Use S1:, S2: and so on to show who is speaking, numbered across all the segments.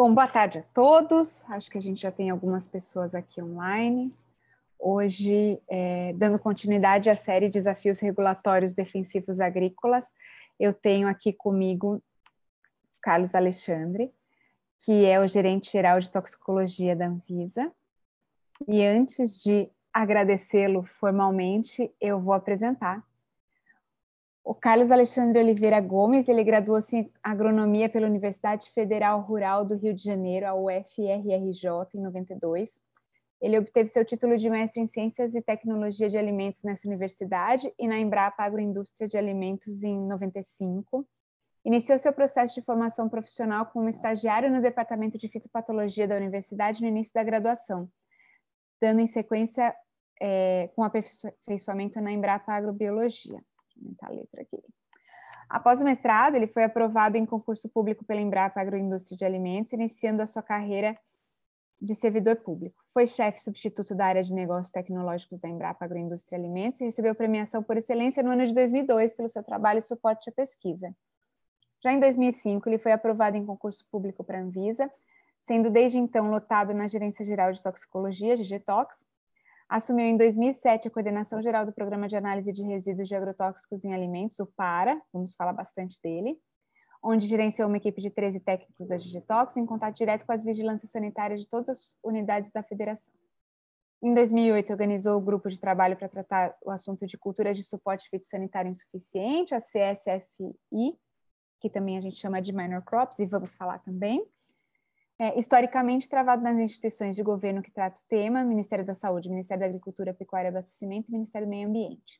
S1: Bom, boa tarde a todos. Acho que a gente já tem algumas pessoas aqui online. Hoje, dando continuidade à série Desafios Regulatórios Defensivos Agrícolas, eu tenho aqui comigo Carlos Alexandre, que é o gerente-geral de toxicologia da Anvisa. E antes de agradecê-lo formalmente, eu vou apresentar. O Carlos Alexandre Oliveira Gomes, ele graduou-se em agronomia pela Universidade Federal Rural do Rio de Janeiro, a UFRRJ, em 92. Ele obteve seu título de mestre em Ciências e Tecnologia de Alimentos nessa universidade e na Embrapa Agroindústria de Alimentos em 95. Iniciou seu processo de formação profissional como estagiário no Departamento de Fitopatologia da universidade no início da graduação, dando em sequência com aperfeiçoamento na Embrapa Agrobiologia. Vou aumentar a letra aqui. Após o mestrado, ele foi aprovado em concurso público pela Embrapa Agroindústria de Alimentos, iniciando a sua carreira de servidor público. Foi chefe substituto da área de negócios tecnológicos da Embrapa Agroindústria de Alimentos e recebeu premiação por excelência no ano de 2002 pelo seu trabalho e suporte à pesquisa. Já em 2005, ele foi aprovado em concurso público para a Anvisa, sendo desde então lotado na Gerência Geral de Toxicologia, GGTox. Assumiu em 2007 a coordenação geral do Programa de Análise de Resíduos de Agrotóxicos em Alimentos, o PARA, vamos falar bastante dele, onde gerenciou uma equipe de 13 técnicos da GGTox em contato direto com as vigilâncias sanitárias de todas as unidades da federação. Em 2008, organizou o grupo de trabalho para tratar o assunto de culturas de suporte fitossanitário insuficiente, a CSFI, que também a gente chama de minor crops, e vamos falar também. Historicamente travado nas instituições de governo que tratam o tema, Ministério da Saúde, Ministério da Agricultura, Pecuária e Abastecimento e Ministério do Meio Ambiente.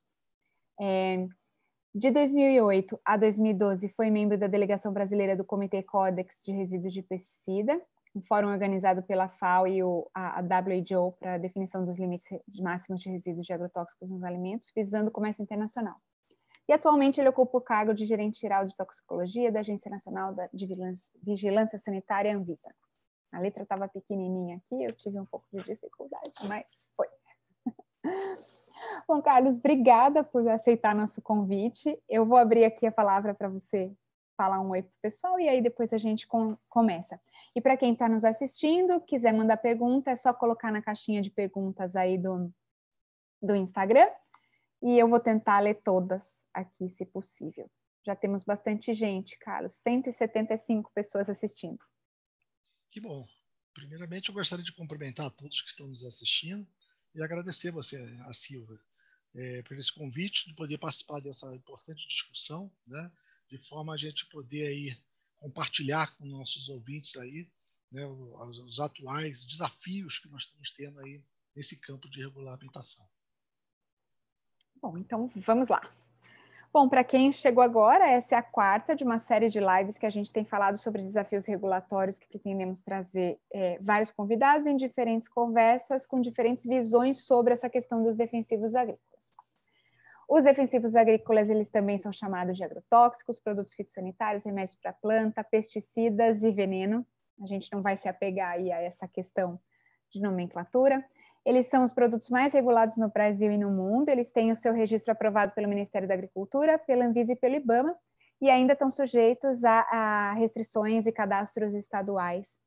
S1: De 2008 a 2012, foi membro da delegação brasileira do Comitê Códex de Resíduos de Pesticida, um fórum organizado pela FAO e a WHO para a definição dos limites máximos de resíduos de agrotóxicos nos alimentos, visando o comércio internacional. E atualmente ele ocupa o cargo de gerente-geral de toxicologia da Agência Nacional de Vigilância Sanitária, Anvisa. A letra estava pequenininha aqui, eu tive um pouco de dificuldade, mas foi. Bom, Carlos, obrigada por aceitar nosso convite. Eu vou abrir aqui a palavra para você falar um oi para o pessoal e aí depois a gente começa. E para quem está nos assistindo, quiser mandar pergunta, é só colocar na caixinha de perguntas aí do Instagram e eu vou tentar ler todas aqui, se possível. Já temos bastante gente, Carlos, 175 pessoas assistindo.
S2: Que bom. Primeiramente, eu gostaria de cumprimentar a todos que estão nos assistindo e agradecer você, a Silva, por esse convite de poder participar dessa importante discussão, né, de forma a gente poder aí compartilhar com nossos ouvintes aí, né, os atuais desafios que nós estamos tendo aí nesse campo de regulamentação.
S1: Bom, então vamos lá. Bom, para quem chegou agora, essa é a quarta de uma série de lives que a gente tem falado sobre desafios regulatórios que pretendemos trazer vários convidados em diferentes conversas com diferentes visões sobre essa questão dos defensivos agrícolas. Os defensivos agrícolas, eles também são chamados de agrotóxicos, produtos fitossanitários, remédios para planta, pesticidas e veneno. A gente não vai se apegar aí a essa questão de nomenclatura. Eles são os produtos mais regulados no Brasil e no mundo, eles têm o seu registro aprovado pelo Ministério da Agricultura, pela Anvisa e pelo IBAMA, e ainda estão sujeitos a restrições e cadastros estaduais,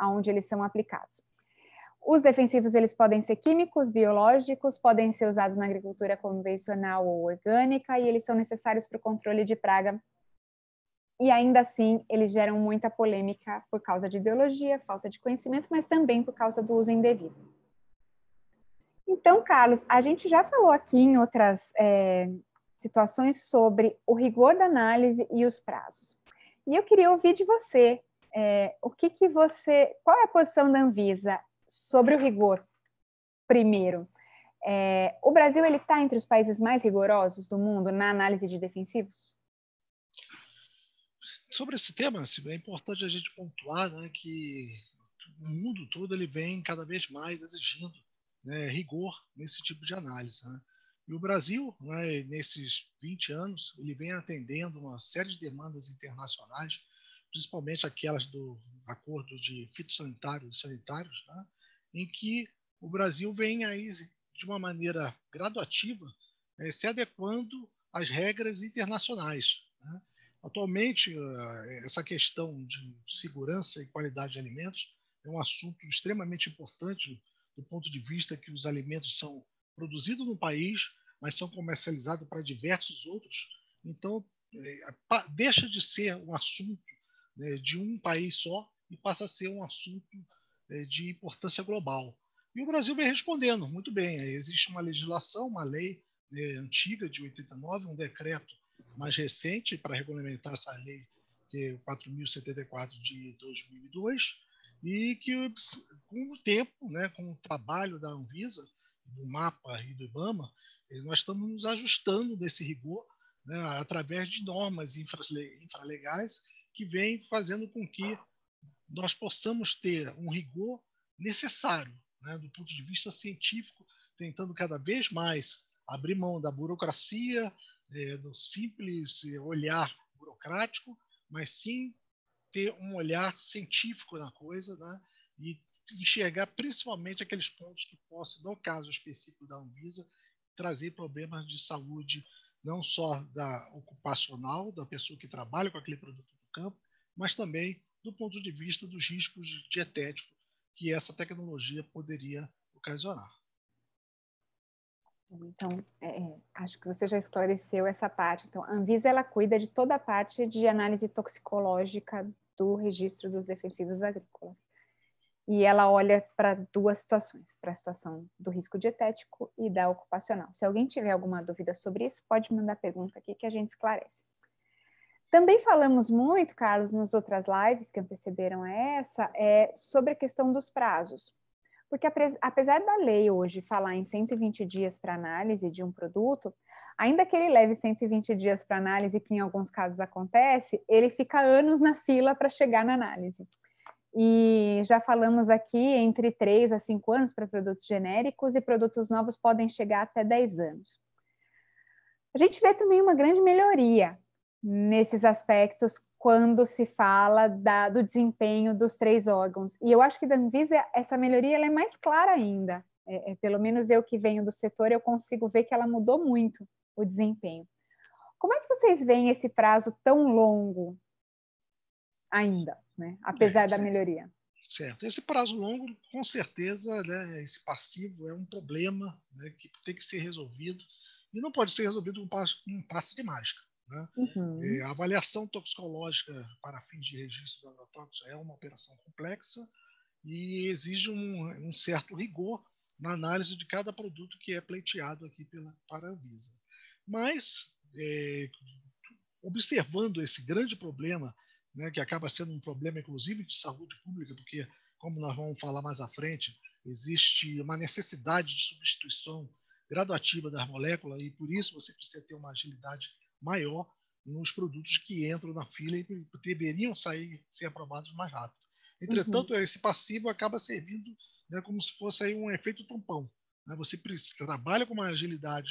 S1: onde eles são aplicados. Os defensivos, eles podem ser químicos, biológicos, podem ser usados na agricultura convencional ou orgânica, e eles são necessários para o controle de praga. E ainda assim, eles geram muita polêmica por causa de ideologia, falta de conhecimento, mas também por causa do uso indevido. Então, Carlos, a gente já falou aqui em outras situações sobre o rigor da análise e os prazos. E eu queria ouvir de você, qual é a posição da Anvisa sobre o rigor, primeiro? O Brasil está entre os países mais rigorosos do mundo na análise de defensivos?
S2: Sobre esse tema, é importante a gente pontuar, né, que o mundo todo ele vem cada vez mais exigindo, né, rigor nesse tipo de análise, né? E o Brasil, né, nesses 20 anos, ele vem atendendo uma série de demandas internacionais, principalmente aquelas do acordo de fitossanitários e sanitários, né, em que o Brasil vem aí de uma maneira graduativa, se adequando às regras internacionais, né? Atualmente, essa questão de segurança e qualidade de alimentos é um assunto extremamente importante do ponto de vista que os alimentos são produzidos no país, mas são comercializados para diversos outros. Então, deixa de ser um assunto, né, de um país só e passa a ser um assunto de importância global. E o Brasil vem respondendo muito bem. Existe uma legislação, uma lei, né, antiga de 89, um decreto mais recente para regulamentar essa lei, que é o 4.074 de 2002, e que com o tempo, né, com o trabalho da Anvisa, do MAPA e do IBAMA, nós estamos nos ajustando desse rigor, né, através de normas infralegais que vêm fazendo com que nós possamos ter um rigor necessário, né, do ponto de vista científico, tentando cada vez mais abrir mão da burocracia, do simples olhar burocrático, mas sim ter um olhar científico na coisa, né, e enxergar principalmente aqueles pontos que possam, no caso específico da Anvisa, trazer problemas de saúde, não só da ocupacional, da pessoa que trabalha com aquele produto no campo, mas também do ponto de vista dos riscos dietéticos que essa tecnologia poderia ocasionar.
S1: Então, acho que você já esclareceu essa parte. Então, a Anvisa, ela cuida de toda a parte de análise toxicológica do registro dos defensivos agrícolas. E ela olha para duas situações, para a situação do risco dietético e da ocupacional. Se alguém tiver alguma dúvida sobre isso, pode mandar pergunta aqui que a gente esclarece. Também falamos muito, Carlos, nas outras lives que antecederam essa, sobre a questão dos prazos. Porque apesar da lei hoje falar em 120 dias para análise de um produto, ainda que ele leve 120 dias para análise, que em alguns casos acontece, ele fica anos na fila para chegar na análise. E já falamos aqui entre 3 a 5 anos para produtos genéricos e produtos novos podem chegar até 10 anos. A gente vê também uma grande melhoria nesses aspectos quando se fala do desempenho dos 3 órgãos. E eu acho que da Anvisa essa melhoria ela é mais clara ainda. Pelo menos eu que venho do setor, eu consigo ver que ela mudou muito o desempenho. Como é que vocês veem esse prazo tão longo ainda, né? Apesar da melhoria?
S2: Certo. Esse prazo longo, com certeza, né, esse passivo é um problema, né, que tem que ser resolvido e não pode ser resolvido com um passe de mágica. Né?
S1: Uhum.
S2: A avaliação toxicológica para fins de registro do agrotóxico é uma operação complexa e exige um certo rigor na análise de cada produto que é pleiteado aqui para a Anvisa. Mas, observando esse grande problema, né, que acaba sendo um problema, inclusive, de saúde pública, porque, como nós vamos falar mais à frente, existe uma necessidade de substituição graduativa das moléculas e, por isso, você precisa ter uma agilidade maior nos produtos que entram na fila e deveriam ser aprovados mais rápido. Entretanto, esse passivo acaba servindo, né, como se fosse aí um efeito tampão. Né? Você trabalha com uma agilidade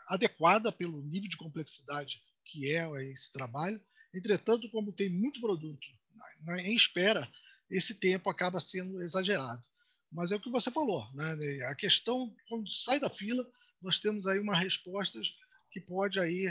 S2: adequada pelo nível de complexidade que é esse trabalho. Entretanto, como tem muito produto em espera, esse tempo acaba sendo exagerado. Mas é o que você falou, né? A questão, quando sai da fila, nós temos aí uma resposta que pode aí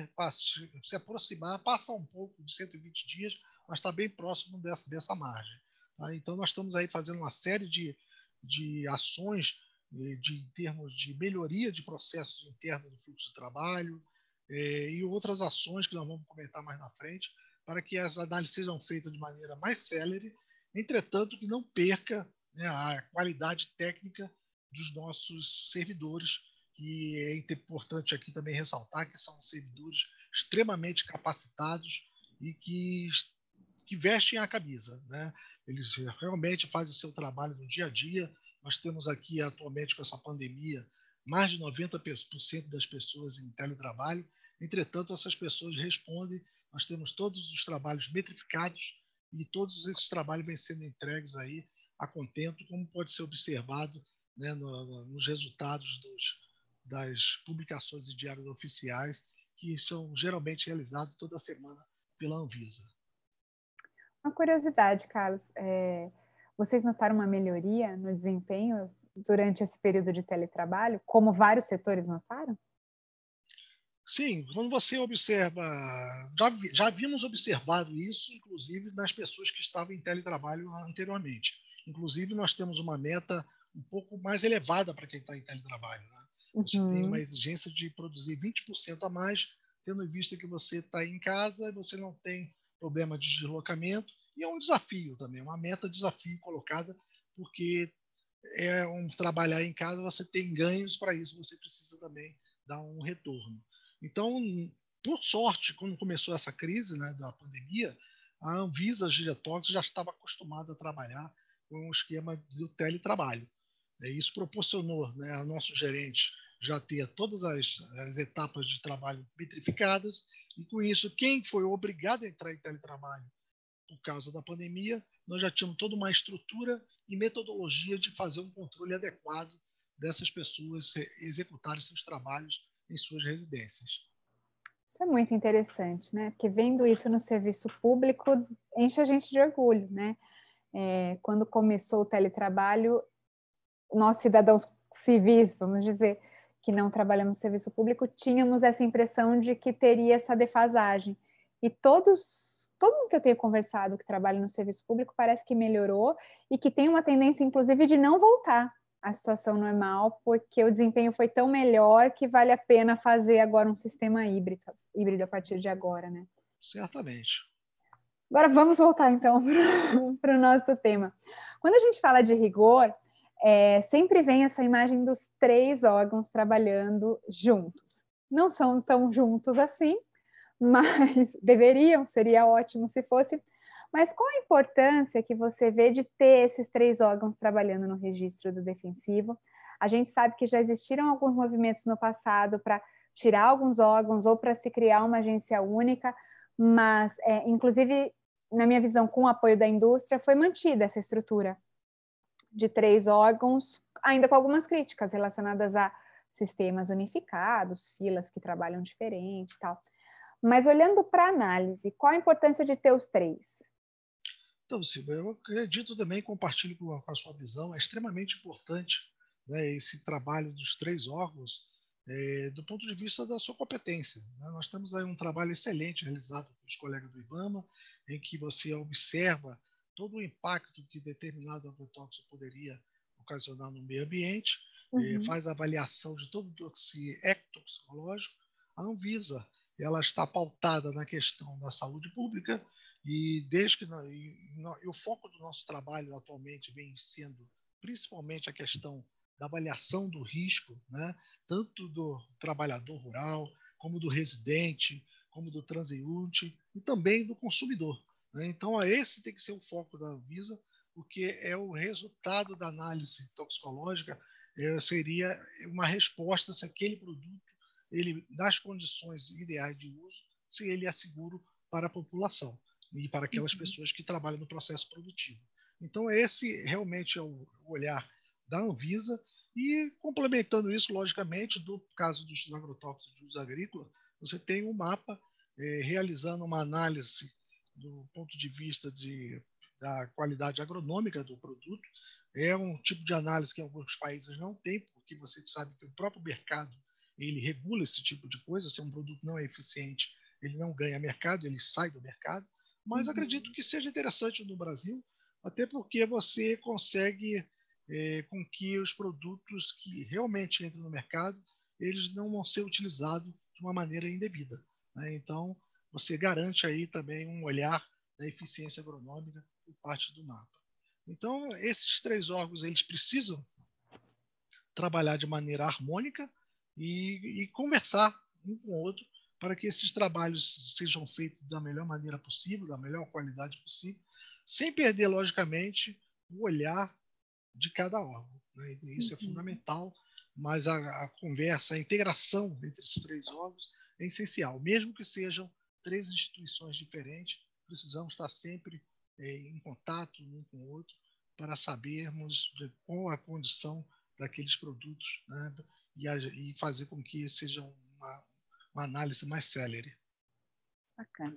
S2: se aproximar, passa um pouco de 120 dias, mas está bem próximo dessa margem. Tá? Então, nós estamos aí fazendo uma série de ações em termos de melhoria de processos internos do fluxo de trabalho e outras ações que nós vamos comentar mais na frente, para que as análises sejam feitas de maneira mais célere, entretanto que não perca, né, a qualidade técnica dos nossos servidores, que é importante aqui também ressaltar que são servidores extremamente capacitados e que vestem a camisa. Né? Eles realmente fazem o seu trabalho no dia a dia. Nós temos aqui, atualmente, com essa pandemia, mais de 90% das pessoas em teletrabalho. Entretanto, essas pessoas respondem. Nós temos todos os trabalhos metrificados e todos esses trabalhos vêm sendo entregues aí a contento, como pode ser observado, né, nos resultados das publicações de diários oficiais, que são geralmente realizados toda semana pela Anvisa.
S1: Uma curiosidade, Carlos, vocês notaram uma melhoria no desempenho durante esse período de teletrabalho, como vários setores notaram?
S2: Sim, quando você observa, já havíamos observado isso, inclusive, nas pessoas que estavam em teletrabalho anteriormente. Inclusive, nós temos uma meta um pouco mais elevada para quem está em teletrabalho, né? Você tem uma exigência de produzir 20% a mais, tendo em vista que você está em casa e você não tem problema de deslocamento, e é um desafio também, uma meta-desafio colocada, porque trabalhar em casa, você tem ganhos para isso, você precisa também dar um retorno. Então, por sorte, quando começou essa crise, né, da pandemia, a Anvisa Giratox já estava acostumada a trabalhar com o esquema do teletrabalho. Isso proporcionou, né, ao nosso gerente já ter todas as etapas de trabalho metrificadas, e com isso, quem foi obrigado a entrar em teletrabalho por causa da pandemia, nós já tínhamos toda uma estrutura e metodologia de fazer um controle adequado dessas pessoas executarem seus trabalhos em suas residências.
S1: Isso é muito interessante, né? Porque vendo isso no serviço público, enche a gente de orgulho, né? Quando começou o teletrabalho, nós cidadãos civis, vamos dizer, que não trabalhamos no serviço público, tínhamos essa impressão de que teria essa defasagem. E todo mundo que eu tenho conversado que trabalha no serviço público parece que melhorou e que tem uma tendência, inclusive, de não voltar à situação normal, porque o desempenho foi tão melhor que vale a pena fazer agora um sistema híbrido a partir de agora, né?
S2: Certamente.
S1: Agora vamos voltar, então, para o nosso tema. Quando a gente fala de rigor, sempre vem essa imagem dos 3 órgãos trabalhando juntos. Não são tão juntos assim, mas deveriam, seria ótimo se fosse. Mas qual a importância que você vê de ter esses 3 órgãos trabalhando no registro do defensivo? A gente sabe que já existiram alguns movimentos no passado para tirar alguns órgãos ou para se criar uma agência única, mas, inclusive, na minha visão, com o apoio da indústria, foi mantida essa estrutura de 3 órgãos, ainda com algumas críticas relacionadas a sistemas unificados, filas que trabalham diferente e tal. Mas olhando para a análise, qual a importância de ter os 3?
S2: Então, Silvia, eu acredito também, compartilho com a sua visão, é extremamente importante, né, esse trabalho dos 3 órgãos, do ponto de vista da sua competência, né? Nós temos aí um trabalho excelente realizado pelos colegas do IBAMA, em que você observa todo o impacto que determinado agrotóxico poderia ocasionar no meio ambiente, faz a avaliação de todo o ecotoxicológico. A Anvisa, ela está pautada na questão da saúde pública, e desde que o foco do nosso trabalho atualmente vem sendo principalmente a questão da avaliação do risco, né? Tanto do trabalhador rural, como do residente, como do transeunte e também do consumidor, né? Então, esse tem que ser o foco da Anvisa, porque é o resultado da análise toxicológica, seria uma resposta se aquele produto, ele, nas condições ideais de uso, se ele é seguro para a população e para aquelas pessoas que trabalham no processo produtivo. Então, esse realmente é o olhar da Anvisa, e complementando isso, logicamente, do caso dos agrotóxicos de uso agrícola, você tem um mapa realizando uma análise do ponto de vista da qualidade agronômica do produto. É um tipo de análise que alguns países não têm, porque você sabe que o próprio mercado ele regula esse tipo de coisa. Se um produto não é eficiente, ele não ganha mercado, ele sai do mercado. Mas acredito que seja interessante no Brasil, até porque você consegue com que os produtos que realmente entram no mercado, eles não vão ser utilizados de uma maneira indevida, né? Então, você garante aí também um olhar da eficiência agronômica por parte do mapa. Então, esses 3 órgãos, eles precisam trabalhar de maneira harmônica e conversar um com o outro para que esses trabalhos sejam feitos da melhor maneira possível, da melhor qualidade possível, sem perder, logicamente, o olhar de cada órgão, né? Isso é fundamental, mas a conversa, a integração entre esses 3 órgãos é essencial. Mesmo que sejam 3 instituições diferentes, precisamos estar sempre em contato um com o outro para sabermos qual a condição daqueles produtos, né? E fazer com que seja uma análise mais célere.
S1: Bacana.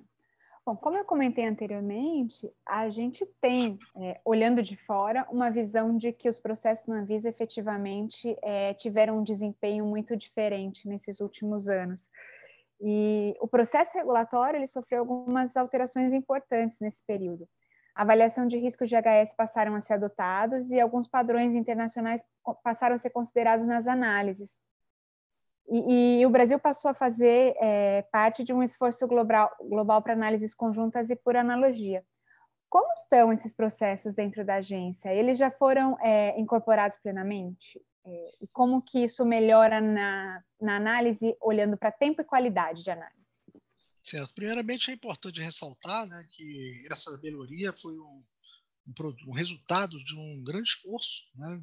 S1: Bom, como eu comentei anteriormente, a gente tem, olhando de fora, uma visão de que os processos na Anvisa efetivamente tiveram um desempenho muito diferente nesses últimos anos. E o processo regulatório ele sofreu algumas alterações importantes nesse período. A avaliação de riscos de HS passaram a ser adotados e alguns padrões internacionais passaram a ser considerados nas análises. E o Brasil passou a fazer parte de um esforço global para análises conjuntas e por analogia. Como estão esses processos dentro da agência? Eles já foram incorporados plenamente? E como que isso melhora na análise, olhando para tempo e qualidade de análise?
S2: Certo. Primeiramente, é importante ressaltar, né, que essa melhoria foi um resultado de um grande esforço, né,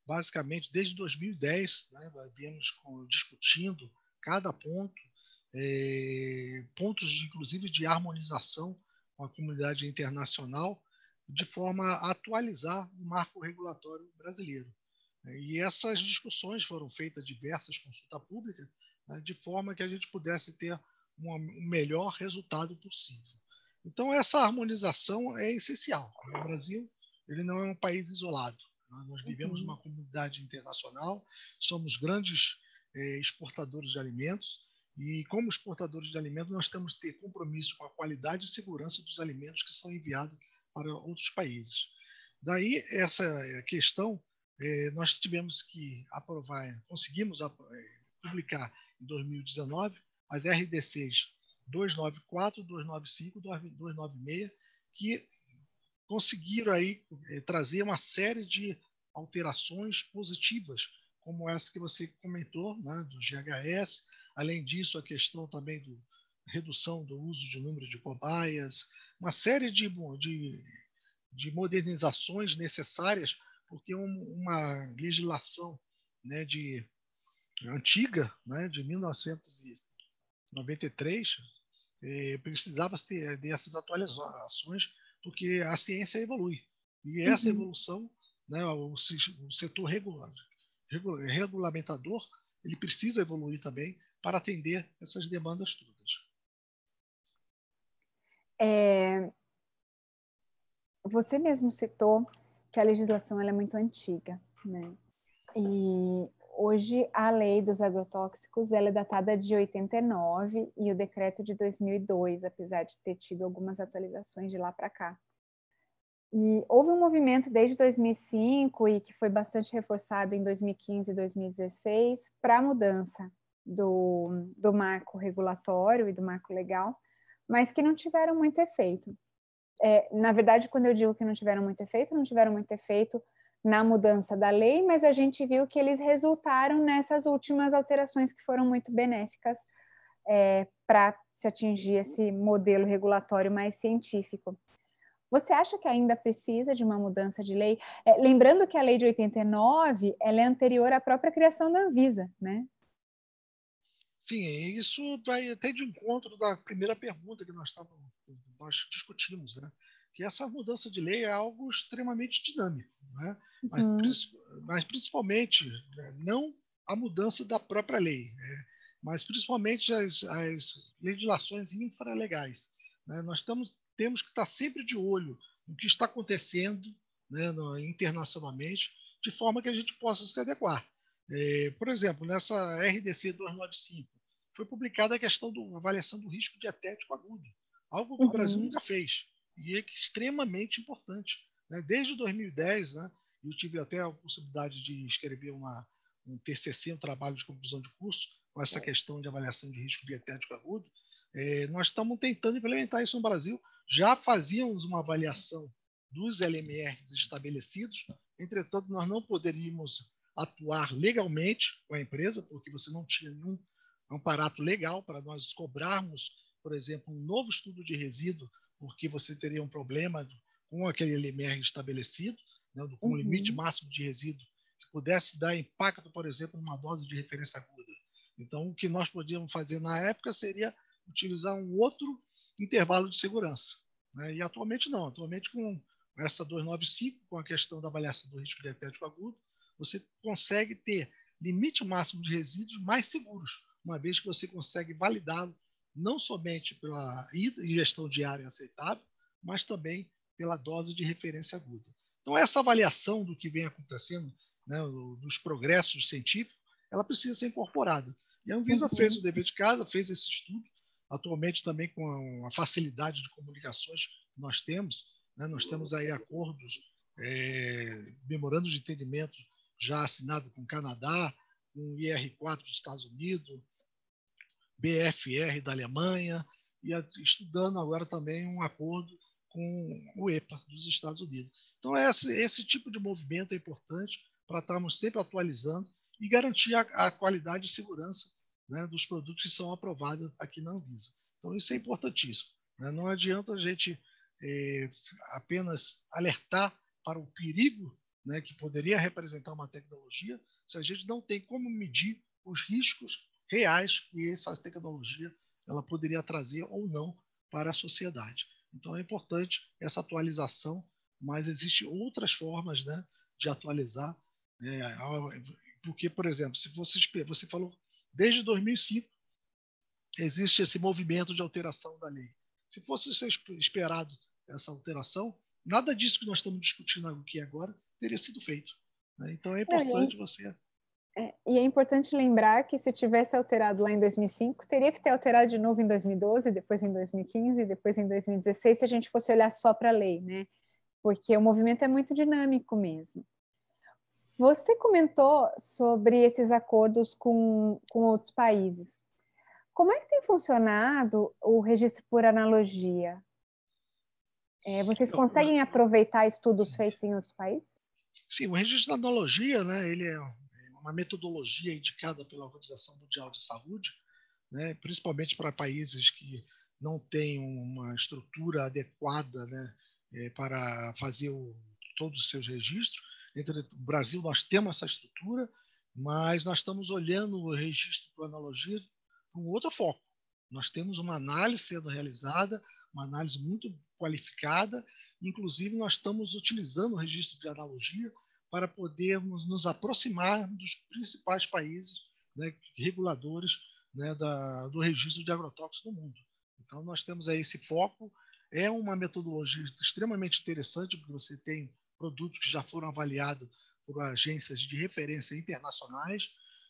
S2: basicamente desde 2010, né, viemos discutindo cada ponto, pontos inclusive de harmonização com a comunidade internacional, de forma a atualizar o marco regulatório brasileiro. E essas discussões foram feitas diversas consultas públicas, né, de forma que a gente pudesse ter um melhor resultado possível. Então, essa harmonização é essencial. O Brasil ele não é um país isolado. Nós vivemos uma comunidade internacional, somos grandes exportadores de alimentos, e como exportadores de alimentos, nós temos que ter compromisso com a qualidade e segurança dos alimentos que são enviados para outros países. Daí, essa questão, nós tivemos que aprovar, conseguimos publicar em 2019 as RDCs 294, 295, 296, que conseguiram aí trazer uma série de alterações positivas, como essa que você comentou, né, do GHS. Além disso, a questão também da redução do uso de número de cobaias, uma série de modernizações necessárias, porque uma legislação, né, antiga, né, de 1993, precisava ter dessas atualizações, porque a ciência evolui. E essa evolução, né, o setor regulamentador, ele precisa evoluir também para atender essas demandas todas.
S1: Você mesmo citou que a legislação ela é muito antiga, né? E hoje a lei dos agrotóxicos ela é datada de 89 e o decreto de 2002, apesar de ter tido algumas atualizações de lá para cá. E houve um movimento desde 2005 e que foi bastante reforçado em 2015 e 2016 para a mudança do marco regulatório e do marco legal, mas que não tiveram muito efeito. Na verdade, quando eu digo que não tiveram muito efeito na mudança da lei, mas a gente viu que eles resultaram nessas últimas alterações que foram muito benéficas para se atingir esse modelo regulatório mais científico. Você acha que ainda precisa de uma mudança de lei? Lembrando que a lei de 89 ela é anterior à própria criação da Anvisa, né?
S2: Sim, isso vai até de encontro da primeira pergunta que nós discutimos, né? Que essa mudança de lei é algo extremamente dinâmico, né? Mas principalmente, né, não a mudança da própria lei, né? Mas principalmente as legislações infralegais, né? Temos que estar sempre de olho no que está acontecendo, né, internacionalmente, de forma que a gente possa se adequar. Por exemplo, nessa RDC 295, foi publicada a questão da avaliação do risco dietético agudo, algo que o Brasil nunca fez, e é extremamente importante. Né? Desde 2010, né, eu tive até a possibilidade de escrever um TCC, um trabalho de conclusão de curso, com essa questão de avaliação de risco dietético agudo. Nós estamos tentando implementar isso no Brasil. Já fazíamos uma avaliação dos LMRs estabelecidos, entretanto, nós não poderíamos atuar legalmente com a empresa, porque você não tinha nenhum amparato legal para nós cobrarmos, por exemplo, um novo estudo de resíduo, porque você teria um problema com aquele LMR estabelecido, né, com um limite máximo de resíduo que pudesse dar impacto, por exemplo, numa dose de referência aguda. Então, o que nós podíamos fazer na época seria utilizar um outro intervalo de segurança. Né? E atualmente não. Atualmente, com essa 295, com a questão da avaliação do risco dietético agudo, você consegue ter limite máximo de resíduos mais seguros, uma vez que você consegue validá-lo não somente pela ingestão diária aceitável, mas também pela dose de referência aguda. Então, essa avaliação do que vem acontecendo, né, dos progressos científicos, ela precisa ser incorporada. E a Anvisa fez o dever de casa, fez esse estudo, atualmente também com a facilidade de comunicações que nós temos, né? Nós temos aí acordos, memorandos de entendimento já assinado com o Canadá, com o IR4 dos Estados Unidos, BFR da Alemanha, e estudando agora também um acordo com o EPA dos Estados Unidos. Então, esse tipo de movimento é importante para estarmos sempre atualizando e garantir a qualidade e segurança, né, dos produtos que são aprovados aqui na Anvisa. Então, isso é importantíssimo, né? Não adianta a gente apenas alertar para o perigo, né, que poderia representar uma tecnologia, se a gente não tem como medir os riscos reais que essa tecnologia ela poderia trazer ou não para a sociedade. Então é importante essa atualização, mas existem outras formas, né, de atualizar, né, porque, por exemplo, se você falou, desde 2005 existe esse movimento de alteração da lei. Se fosse ser esperado essa alteração, nada disso que nós estamos discutindo aqui agora teria sido feito, né? Então é importante você...
S1: E é importante lembrar que se tivesse alterado lá em 2005, teria que ter alterado de novo em 2012, depois em 2015, depois em 2016, se a gente fosse olhar só para a lei, né? Porque o movimento é muito dinâmico mesmo. Você comentou sobre esses acordos com outros países. Como é que tem funcionado o registro por analogia? Vocês conseguem aproveitar estudos feitos em outros países?
S2: Sim, o registro da analogia, né, ele é uma metodologia indicada pela Organização Mundial de Saúde, né, principalmente para países que não têm uma estrutura adequada, né, para fazer todos os seus registros. Entre o Brasil, nós temos essa estrutura, mas nós estamos olhando o registro por analogia com outro foco. Nós temos uma análise sendo realizada, uma análise muito qualificada, inclusive nós estamos utilizando o registro de analogia para podermos nos aproximar dos principais países, né, reguladores, né, do registro de agrotóxicos no mundo. Então, nós temos aí esse foco. É uma metodologia extremamente interessante, porque você tem produtos que já foram avaliados por agências de referência internacionais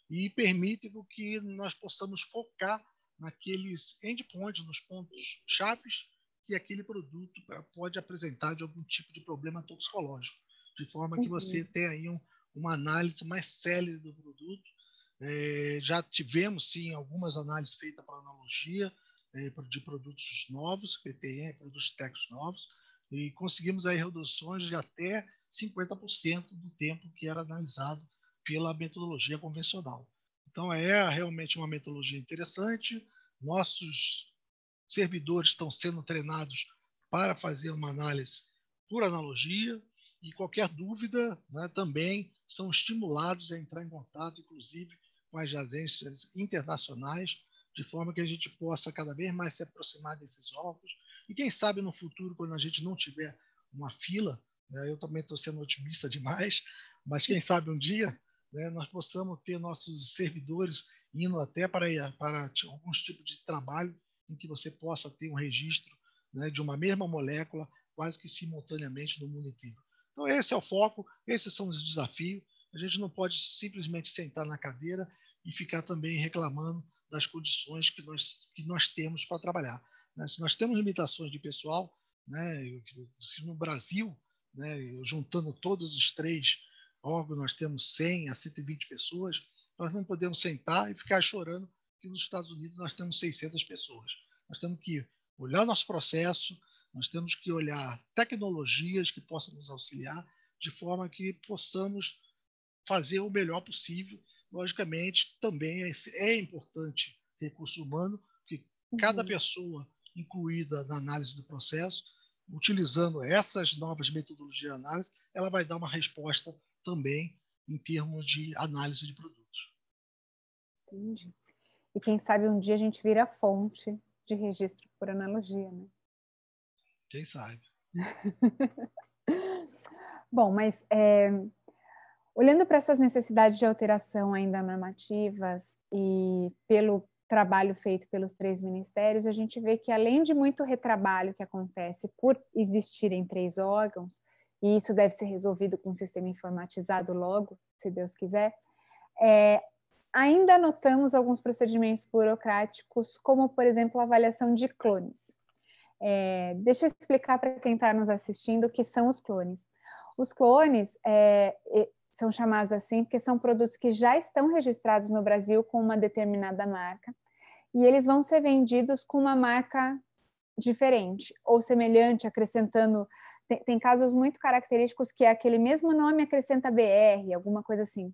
S2: e permite que nós possamos focar naqueles endpoints, nos pontos chaves que aquele produto pode apresentar de algum tipo de problema toxicológico, de forma que você tenha aí uma análise mais célere do produto. Já tivemos, sim, algumas análises feitas para analogia de produtos novos, PTM, produtos técnicos novos, e conseguimos aí reduções de até 50% do tempo que era analisado pela metodologia convencional. Então, é realmente uma metodologia interessante. Nossos servidores estão sendo treinados para fazer uma análise por analogia, e qualquer dúvida, né, também são estimulados a entrar em contato, inclusive com as agências internacionais, de forma que a gente possa cada vez mais se aproximar desses órgãos. E quem sabe no futuro, quando a gente não tiver uma fila, né, eu também estou sendo otimista demais, mas quem sabe um dia, né, nós possamos ter nossos servidores indo até para alguns tipos de trabalho em que você possa ter um registro, né, de uma mesma molécula quase que simultaneamente no mundo inteiro. Então esse é o foco, esses são os desafios. A gente não pode simplesmente sentar na cadeira e ficar também reclamando das condições que nós temos para trabalhar, né? Se nós temos limitações de pessoal, né, se no Brasil, né, juntando todos os 3 órgãos, nós temos 100 a 120 pessoas, nós não podemos sentar e ficar chorando que nos Estados Unidos nós temos 600 pessoas. Nós temos que olhar nosso processo, nós temos que olhar tecnologias que possam nos auxiliar, de forma que possamos fazer o melhor possível. Logicamente, também é importante recurso humano, que cada pessoa incluída na análise do processo, utilizando essas novas metodologias de análise, ela vai dar uma resposta também em termos de análise de produtos.
S1: Entendi. E quem sabe um dia a gente vira fonte de registro por analogia, né?
S2: Quem sabe?
S1: Bom, mas olhando para essas necessidades de alteração ainda normativas e pelo trabalho feito pelos 3 ministérios, a gente vê que além de muito retrabalho que acontece por existirem 3 órgãos, e isso deve ser resolvido com um sistema informatizado logo, se Deus quiser, ainda notamos alguns procedimentos burocráticos, como, por exemplo, a avaliação de clones. Deixa eu explicar para quem está nos assistindo o que são os clones. Os clones são chamados assim porque são produtos que já estão registrados no Brasil com uma determinada marca e eles vão ser vendidos com uma marca diferente ou semelhante, acrescentando... Tem casos muito característicos que é aquele mesmo nome acrescenta BR, alguma coisa assim,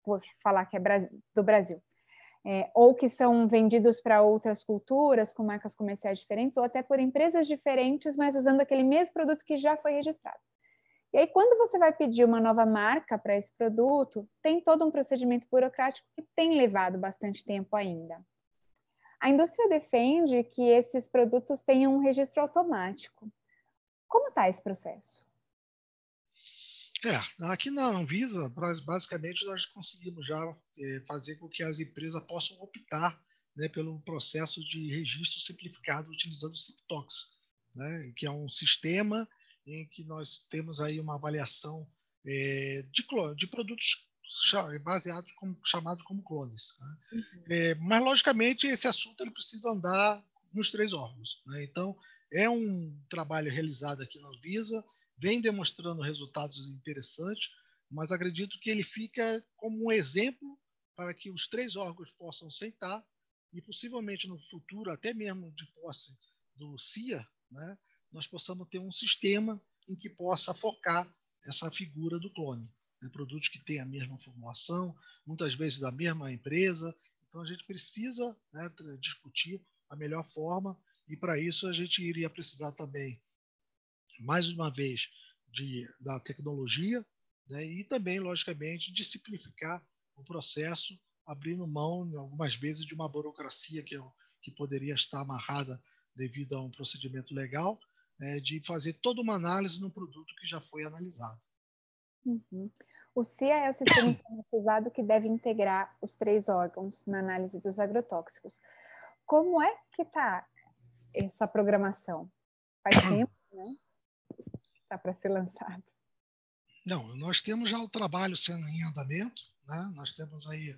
S1: por falar que é do Brasil. Ou que são vendidos para outras culturas, com marcas comerciais diferentes, ou até por empresas diferentes, mas usando aquele mesmo produto que já foi registrado. E aí, quando você vai pedir uma nova marca para esse produto, tem todo um procedimento burocrático que tem levado bastante tempo ainda. A indústria defende que esses produtos tenham um registro automático. Como está esse processo?
S2: Aqui na Anvisa, basicamente, nós conseguimos já fazer com que as empresas possam optar, né, pelo processo de registro simplificado utilizando o SIP-TOX, né, que é um sistema em que nós temos aí uma avaliação de produtos baseados chamados como clones. Né? Mas, logicamente, esse assunto ele precisa andar nos 3 órgãos. Né? Então, é um trabalho realizado aqui na Anvisa, vem demonstrando resultados interessantes, mas acredito que ele fica como um exemplo para que os 3 órgãos possam sentar e, possivelmente, no futuro, até mesmo de posse do CIA, né, nós possamos ter um sistema em que possa focar essa figura do clone. Né, produtos que têm a mesma formulação, muitas vezes da mesma empresa. Então, a gente precisa, né, discutir a melhor forma e, para isso, a gente iria precisar também, mais uma vez, da tecnologia, né, e também, logicamente, de simplificar o processo, abrindo mão, algumas vezes, de uma burocracia que poderia estar amarrada devido a um procedimento legal, de fazer toda uma análise no produto que já foi analisado.
S1: Uhum. O CIA é o sistema informatizado que deve integrar os 3 órgãos na análise dos agrotóxicos. Como é que está essa programação? Faz tempo, né? Está para ser lançado.
S2: Não, nós temos já o trabalho sendo em andamento, né? Nós temos aí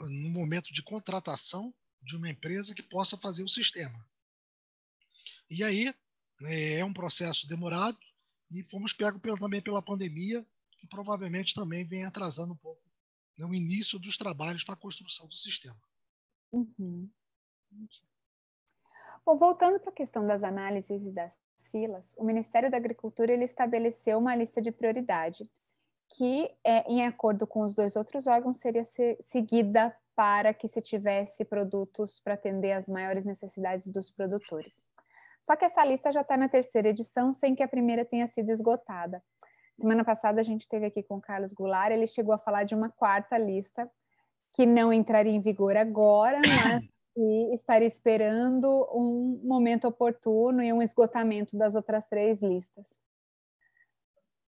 S2: no momento de contratação de uma empresa que possa fazer o sistema. E aí é um processo demorado e fomos pegos também pela pandemia, que provavelmente também vem atrasando um pouco, né, o início dos trabalhos para a construção do sistema.
S1: Uhum. Bom, voltando para a questão das análises e das filas, o Ministério da Agricultura ele estabeleceu uma lista de prioridade que, em acordo com os 2 outros órgãos, seria seguida para que se tivesse produtos para atender às maiores necessidades dos produtores. Só que essa lista já está na 3ª edição, sem que a primeira tenha sido esgotada. Semana passada a gente esteve aqui com o Carlos Goulart, ele chegou a falar de uma 4ª lista, que não entraria em vigor agora, mas que estaria esperando um momento oportuno e um esgotamento das outras 3 listas.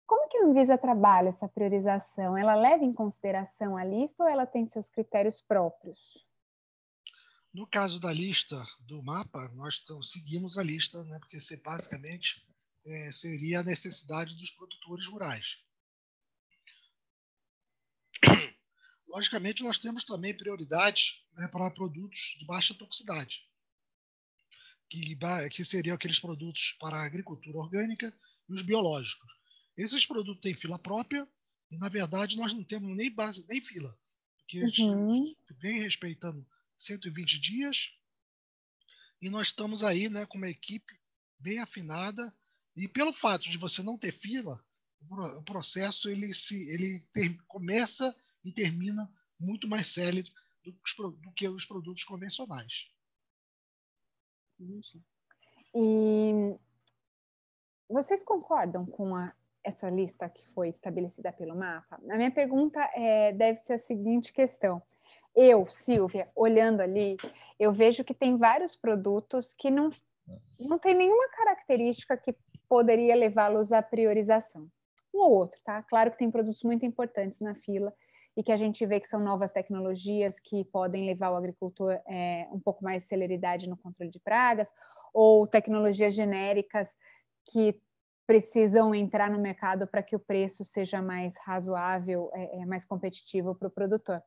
S1: Como que a Anvisa trabalha essa priorização? Ela leva em consideração a lista ou ela tem seus critérios próprios?
S2: No caso da lista do mapa, nós seguimos a lista, né, porque basicamente seria a necessidade dos produtores rurais. Logicamente, nós temos também prioridade, né, para produtos de baixa toxicidade, que seriam aqueles produtos para a agricultura orgânica e os biológicos. Esses produtos têm fila própria e, na verdade, nós não temos nem base, nem fila, porque a gente vem respeitando 120 dias e nós estamos aí, né, com uma equipe bem afinada e pelo fato de você não ter fila, o processo começa e termina muito mais célere do que os produtos convencionais.
S1: E vocês concordam com essa lista que foi estabelecida pelo mapa? A minha pergunta deve ser a seguinte questão. Eu, Silvia, olhando ali, eu vejo que tem vários produtos que não tem nenhuma característica que poderia levá-los à priorização. Um ou outro, tá? Claro que tem produtos muito importantes na fila e que a gente vê que são novas tecnologias que podem levar o agricultor um pouco mais de celeridade no controle de pragas, ou tecnologias genéricas que precisam entrar no mercado para que o preço seja mais razoável, mais competitivo para o produtor.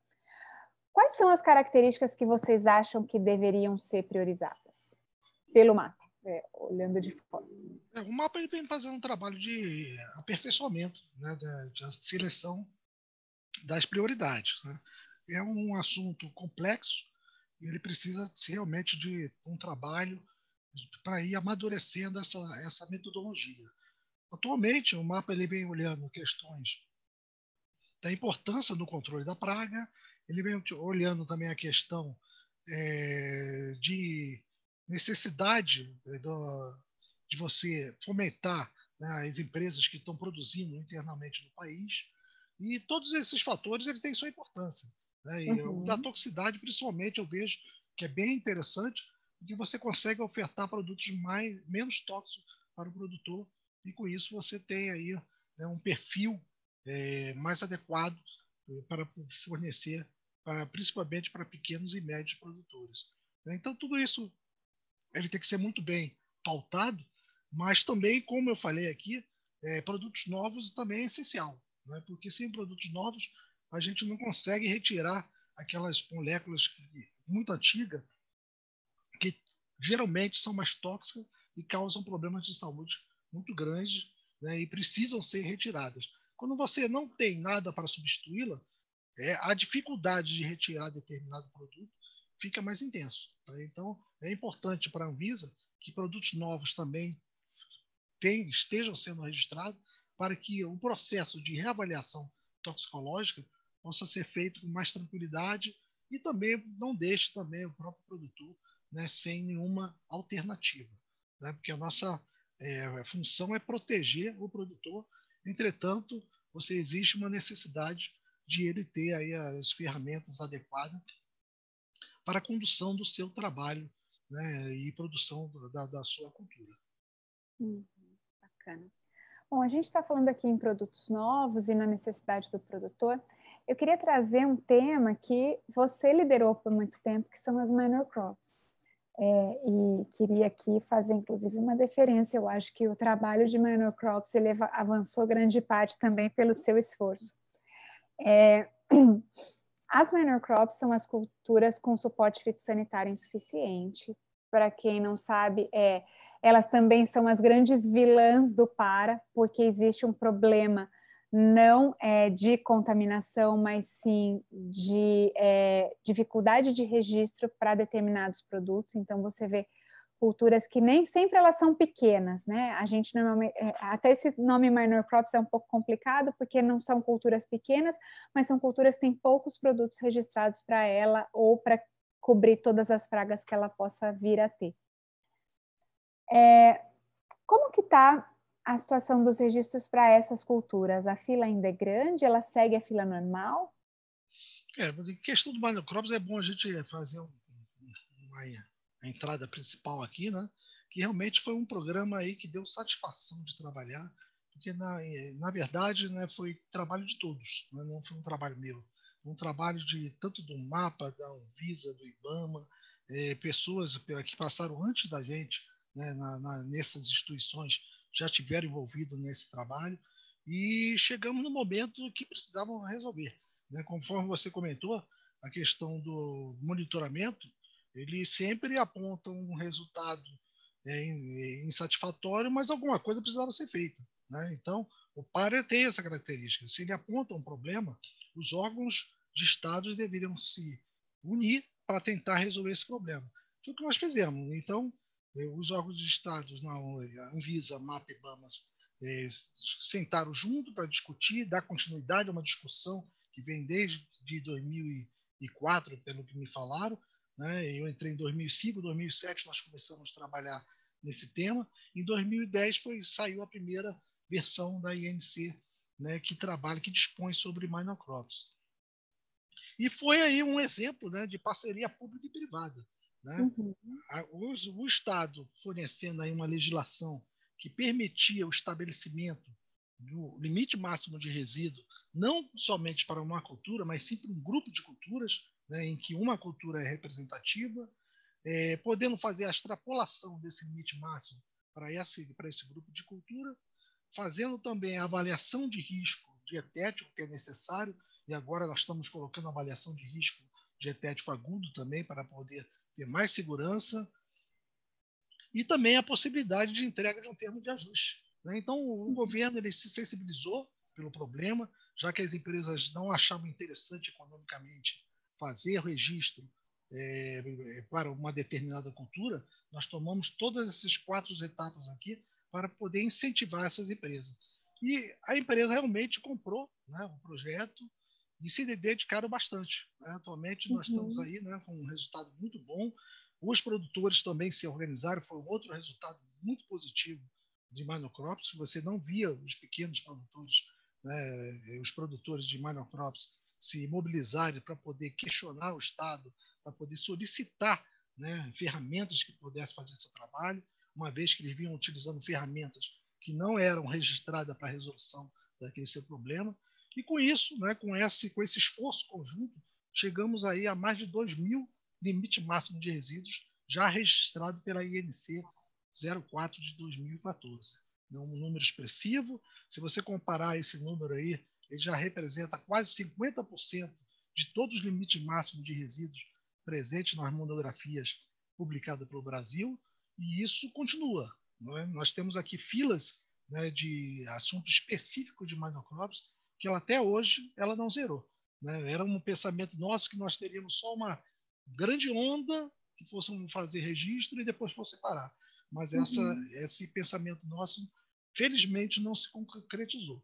S1: Quais são as características que vocês acham que deveriam ser priorizadas pelo mapa, olhando de fora?
S2: O mapa ele vem fazendo um trabalho de aperfeiçoamento, né, da seleção das prioridades, né? É um assunto complexo e ele precisa realmente de um trabalho para ir amadurecendo essa metodologia. Atualmente, o mapa ele vem olhando questões da importância do controle da praga, ele vem olhando também a questão de necessidade de você fomentar, né, as empresas que estão produzindo internamente no país, e todos esses fatores ele têm sua importância, né? E o da toxicidade, principalmente, eu vejo que é bem interessante, porque você consegue ofertar produtos menos tóxicos para o produtor, e com isso você tem aí, né, um perfil mais adequado para fornecer, principalmente para pequenos e médios produtores. Então, tudo isso ele tem que ser muito bem pautado, mas também, como eu falei aqui, produtos novos também é essencial, né? Porque sem produtos novos a gente não consegue retirar aquelas moléculas muito antigas que geralmente são mais tóxicas e causam problemas de saúde muito grandes, né, e precisam ser retiradas. Quando você não tem nada para substituí-la, a dificuldade de retirar determinado produto fica mais intenso. Tá? Então, é importante para a Anvisa que produtos novos também estejam sendo registrados para que o processo de reavaliação toxicológica possa ser feito com mais tranquilidade e também não deixe também o próprio produtor, né, sem nenhuma alternativa, né? Porque a nossa função é proteger o produtor. Entretanto, existe uma necessidade de ele ter aí as ferramentas adequadas para a condução do seu trabalho, né, e produção da sua cultura.
S1: Bacana. Bom, a gente está falando aqui em produtos novos e na necessidade do produtor. Eu queria trazer um tema que você liderou por muito tempo, que são as minor crops. E queria aqui fazer, inclusive, uma deferência. Eu acho que o trabalho de minor crops ele avançou grande parte também pelo seu esforço. As minor crops são as culturas com suporte fitossanitário insuficiente. Para quem não sabe, elas também são as grandes vilãs do PARA, porque existe um problema não de contaminação, mas sim de dificuldade de registro para determinados produtos. Então, você vê culturas que nem sempre elas são pequenas, né? A gente normalmente, até esse nome minor crops é um pouco complicado, porque não são culturas pequenas, mas são culturas que têm poucos produtos registrados para ela ou para cobrir todas as pragas que ela possa vir a ter. Como que está a situação dos registros para essas culturas? A fila ainda é grande? Ela segue a fila normal?
S2: Em questão do minor crops, é bom a gente fazer uma entrada principal aqui, né? Que realmente foi um programa aí que deu satisfação de trabalhar, porque na verdade, né, foi trabalho de todos, né? Não foi um trabalho meu, um trabalho de tanto do MAPA, da Anvisa, do IBAMA, pessoas que passaram antes da gente, né, nessas instituições já tiveram envolvido nesse trabalho, e chegamos no momento que precisavam resolver, né? Conforme você comentou, a questão do monitoramento, ele sempre aponta um resultado insatisfatório, mas alguma coisa precisava ser feita, né? Então, o PARA tem essa característica. Se ele aponta um problema, os órgãos de Estado deveriam se unir para tentar resolver esse problema. Foi o que nós fizemos. Então, os órgãos de Estado, a Anvisa, MAP e BAMAS, sentaram junto para discutir, dar continuidade a uma discussão que vem desde 2004, pelo que me falaram, né? Eu entrei em 2005, 2007 nós começamos a trabalhar nesse tema. Em 2010 saiu a primeira versão da INC, né, que dispõe sobre minor crops. E foi aí um exemplo, né, de parceria pública e privada, né? O Estado fornecendo aí uma legislação que permitia o estabelecimento do limite máximo de resíduo, não somente para uma cultura, mas sim para um grupo de culturas, né, em que uma cultura é representativa, podendo fazer a extrapolação desse limite máximo para esse grupo de cultura, fazendo também a avaliação de risco dietético que é necessário, e agora nós estamos colocando a avaliação de risco dietético agudo também para poder ter mais segurança, e também a possibilidade de entrega de um termo de ajuste, né? Então, o governo ele se sensibilizou pelo problema, já que as empresas não achavam interessante economicamente fazer o registro para uma determinada cultura, nós tomamos todas essas 4 etapas aqui para poder incentivar essas empresas. E a empresa realmente comprou, né, o projeto e se dedicaram bastante, né? Atualmente nós estamos aí, né, com um resultado muito bom. Os produtores também se organizaram, foi um outro resultado muito positivo de monocrops. Você não via os pequenos produtores, né, os produtores de monocrops se mobilizarem para poder questionar o Estado, para poder solicitar, né, ferramentas que pudessem fazer esse trabalho, uma vez que eles vinham utilizando ferramentas que não eram registradas para a resolução daquele seu problema. E com isso, né, com esse esforço conjunto, chegamos aí a mais de 2.000 limite máximo de resíduos já registrado pela INC 04 de 2014. É um número expressivo. Se você comparar esse número aí, ele já representa quase 50% de todos os limites máximos de resíduos presentes nas monografias publicadas pelo Brasil, e isso continua. Não é? Nós temos aqui filas, né, de assuntos específicos de monocrops que até hoje ela não zerou, né? Era um pensamento nosso que nós teríamos só uma grande onda que fossem fazer registro e depois fosse parar. Mas esse pensamento nosso, felizmente, não se concretizou.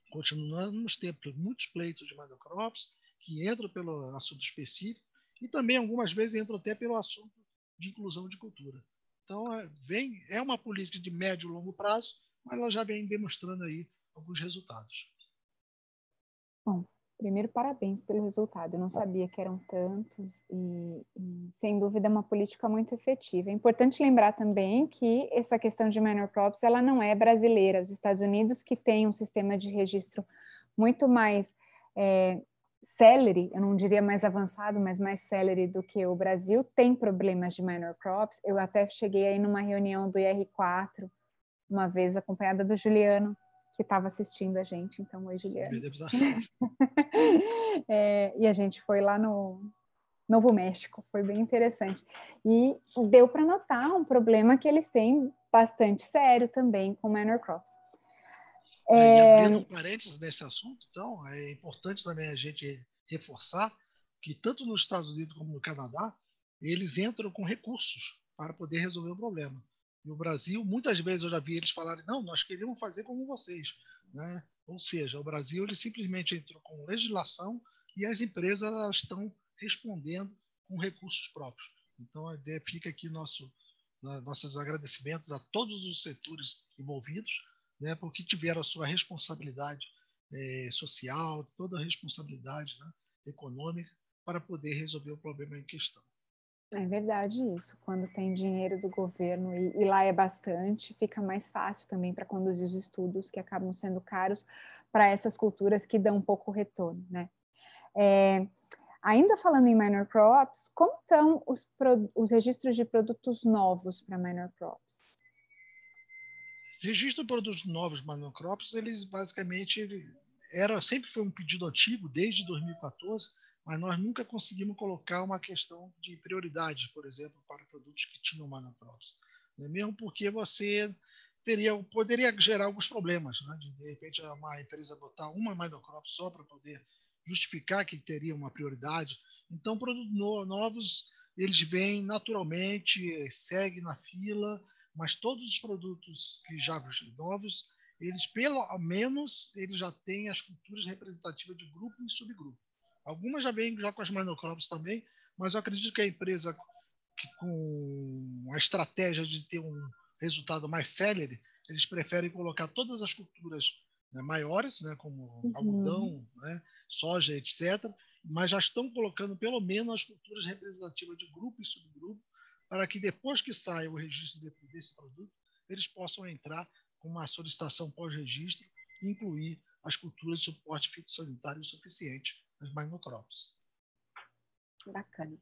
S2: Continuamos tendo muitos pleitos de monocrops que entram pelo assunto específico e também algumas vezes entram até pelo assunto de inclusão de cultura. Então, é uma política de médio e longo prazo, mas ela já vem demonstrando aí alguns resultados.
S1: Bom, primeiro, parabéns pelo resultado. Eu não sabia que eram tantos e sem dúvida, é uma política muito efetiva. É importante lembrar também que essa questão de minor crops, ela não é brasileira. Os Estados Unidos, que tem um sistema de registro muito mais célere, eu não diria mais avançado, mas mais célere do que o Brasil, tem problemas de minor crops. Eu até cheguei aí numa reunião do IR4, uma vez acompanhada do Juliano, que estava assistindo a gente. Então, oi, Juliano. E a gente foi lá no Novo México, foi bem interessante. E deu para notar um problema que eles têm bastante sério também com minor crops.
S2: E abrindo um parênteses nesse assunto, então, é importante também a gente reforçar que tanto nos Estados Unidos como no Canadá, eles entram com recursos para poder resolver o problema. No Brasil, muitas vezes eu já vi eles falarem, não, nós queríamos fazer como vocês, né? Ou seja, o Brasil ele simplesmente entrou com legislação e as empresas elas estão respondendo com recursos próprios. Então, fica aqui nossos agradecimentos a todos os setores envolvidos, né, porque tiveram a sua responsabilidade social, toda a responsabilidade, né, econômica, para poder resolver o problema em questão.
S1: É verdade isso. Quando tem dinheiro do governo, e lá é bastante, fica mais fácil também para conduzir os estudos que acabam sendo caros para essas culturas que dão pouco retorno, né? Ainda falando em minor crops, como estão os registros de produtos novos para minor crops?
S2: Registro de produtos novos monocrops, eles basicamente sempre foi um pedido antigo, desde 2014, mas nós nunca conseguimos colocar uma questão de prioridade, por exemplo, para produtos que tinham monocrops. Mesmo porque você poderia gerar alguns problemas, né? De repente uma empresa botar uma monocrop só para poder justificar que teria uma prioridade. Então, produtos novos, eles vêm naturalmente, seguem na fila, mas todos os produtos que já novos, eles pelo menos eles já têm as culturas representativas de grupo e subgrupo. Algumas já vêm já com as monocrops também, mas eu acredito que a empresa que com a estratégia de ter um resultado mais célere, eles preferem colocar todas as culturas, né, maiores, né, como algodão, né, soja, etc., mas já estão colocando pelo menos as culturas representativas de grupo e subgrupo, para que depois que saia o registro desse produto, eles possam entrar com uma solicitação pós-registro e incluir as culturas de suporte fitossanitário suficiente nas monocrops.
S1: Bacana.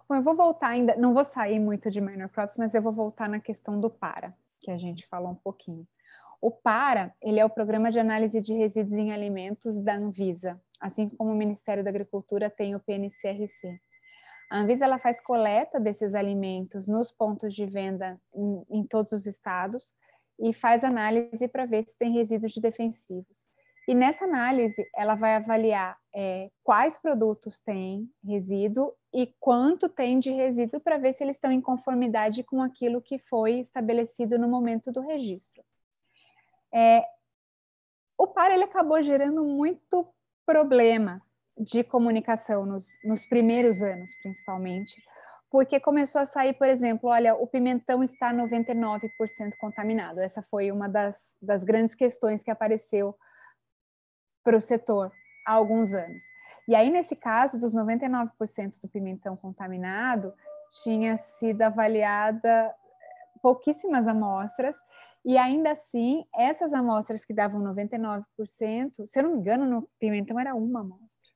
S1: Bom, eu vou voltar ainda, não vou sair muito de minor crops, mas eu vou voltar na questão do para, que a gente falou um pouquinho. O PARA, ele é o Programa de Análise de Resíduos em Alimentos da Anvisa, assim como o Ministério da Agricultura tem o PNCRC. A Anvisa ela faz coleta desses alimentos nos pontos de venda em todos os estados e faz análise para ver se tem resíduos de defensivos. E nessa análise, ela vai avaliar quais produtos têm resíduo e quanto tem de resíduo para ver se eles estão em conformidade com aquilo que foi estabelecido no momento do registro. O PAR ele acabou gerando muito problema de comunicação nos primeiros anos, principalmente, porque começou a sair, por exemplo, olha, o pimentão está 99% contaminado. Essa foi uma das grandes questões que apareceu para o setor há alguns anos. E aí, nesse caso, dos 99% do pimentão contaminado, tinha sido avaliada pouquíssimas amostras, e ainda assim, essas amostras que davam 99%, se eu não me engano, no pimentão era uma amostra.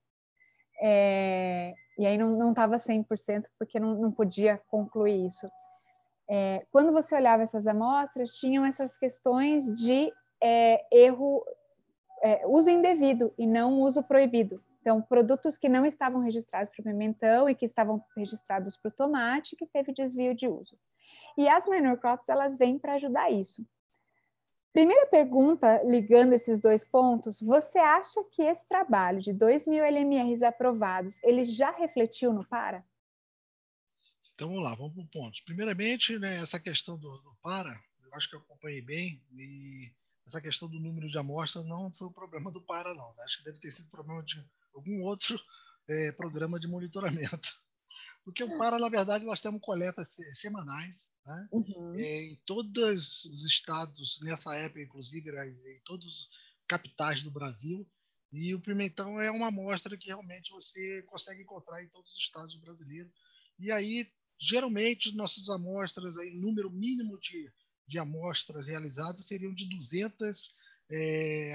S1: E aí não estava 100%, porque não podia concluir isso. Quando você olhava essas amostras, tinham essas questões de erro, uso indevido e não uso proibido. Então, produtos que não estavam registrados para o pimentão e que estavam registrados para o tomate, que teve desvio de uso. E as minor crops, elas vêm para ajudar isso. Primeira pergunta, ligando esses dois pontos, você acha que esse trabalho de 2.000 LMRs aprovados, ele já refletiu no PARA?
S2: Então vamos lá, vamos para o ponto. Primeiramente, né, essa questão do PARA, eu acho que eu acompanhei bem, e essa questão do número de amostras não foi o problema do PARA, não. Né? Acho que deve ter sido problema de algum outro programa de monitoramento. Porque o PARA, na verdade, nós temos coletas semanais, né? Em todos os estados, nessa época, inclusive, em todos os capitais do Brasil. E o pimentão é uma amostra que realmente você consegue encontrar em todos os estados brasileiros. E aí, geralmente, nossas amostras, aí, número mínimo de amostras realizadas seriam de 200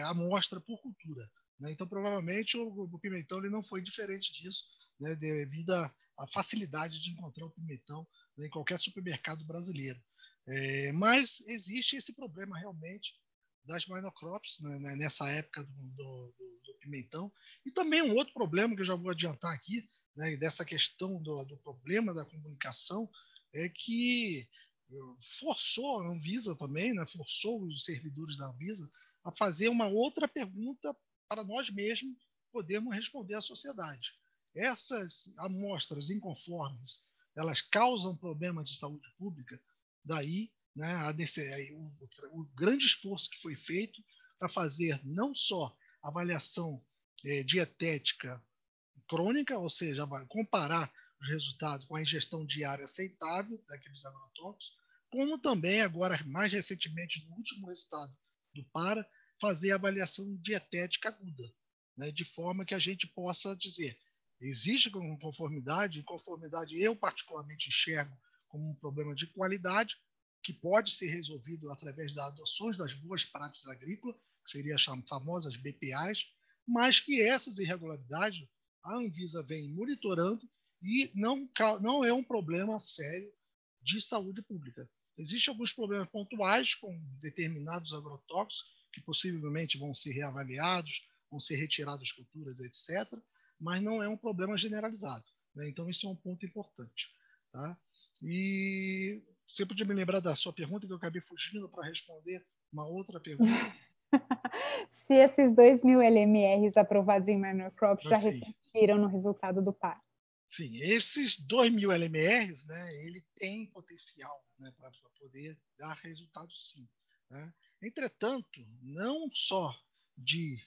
S2: amostras por cultura. Né? Então, provavelmente, o pimentão ele não foi diferente disso, né? Devido a facilidade de encontrar o pimentão, né, em qualquer supermercado brasileiro. Mas existe esse problema realmente das monocrops, né, nessa época do pimentão. E também um outro problema que eu já vou adiantar aqui, né, dessa questão do problema da comunicação, é que forçou a Anvisa também, né, forçou os servidores da Anvisa a fazer uma outra pergunta para nós mesmos podermos responder à sociedade. Essas amostras inconformes, elas causam problemas de saúde pública, daí, né, o grande esforço que foi feito para fazer não só avaliação dietética crônica, ou seja, vai comparar os resultados com a ingestão diária aceitável daqueles agrotóxicos, como também agora, mais recentemente, no último resultado do PARA, fazer a avaliação dietética aguda, né, de forma que a gente possa dizer, existe conformidade, inconformidade eu particularmente enxergo como um problema de qualidade, que pode ser resolvido através das adoções das boas práticas agrícolas, que seriam as famosas BPAs, mas que essas irregularidades a Anvisa vem monitorando e não é um problema sério de saúde pública. Existem alguns problemas pontuais com determinados agrotóxicos que possivelmente vão ser reavaliados, vão ser retiradas culturas, etc., mas não é um problema generalizado. Né? Então, isso é um ponto importante. Tá? E você podia me lembrar da sua pergunta, que eu acabei fugindo para responder uma outra pergunta?
S1: Se esses 2.000 LMRs aprovados em minor crops já
S2: Assim,
S1: refletiram no resultado do PAR.
S2: Sim, esses 2.000 LMRs, né, ele tem potencial, né, para poder dar resultado, sim. Né? Entretanto, não só de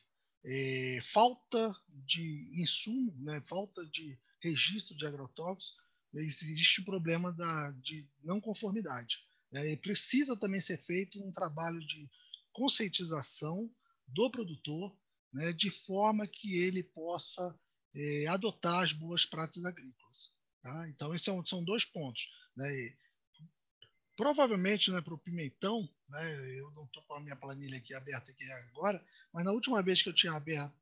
S2: falta de insumo, né, falta de registro de agrotóxicos, existe o problema de não conformidade. Né? E precisa também ser feito um trabalho de conscientização do produtor, né, de forma que ele possa adotar as boas práticas agrícolas. Tá? Então, esses são dois pontos. Né? Provavelmente, né, para o pimentão, né, eu não estou com a minha planilha aqui aberta aqui agora, mas na última vez que eu tinha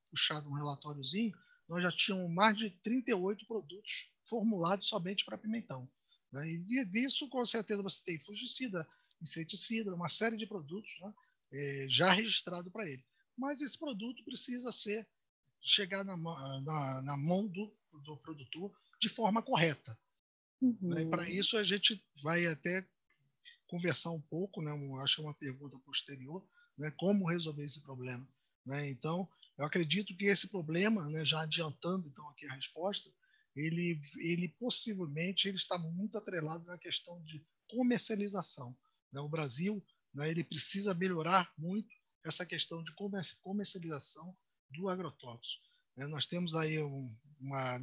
S2: puxado um relatóriozinho, nós já tínhamos mais de 38 produtos formulados somente para pimentão. Né? E disso, com certeza, você tem fungicida, inseticida, uma série de produtos, né, já registrado para ele. Mas esse produto precisa chegar na mão do produtor de forma correta. Né? E para isso a gente vai até conversar um pouco, né? Acho que é uma pergunta posterior, né? Como resolver esse problema. Né? Então, eu acredito que esse problema, né, já adiantando então aqui a resposta, ele possivelmente ele está muito atrelado na questão de comercialização. Né? O Brasil, né, ele precisa melhorar muito essa questão de comercialização do agrotóxico. Né? Nós temos aí uma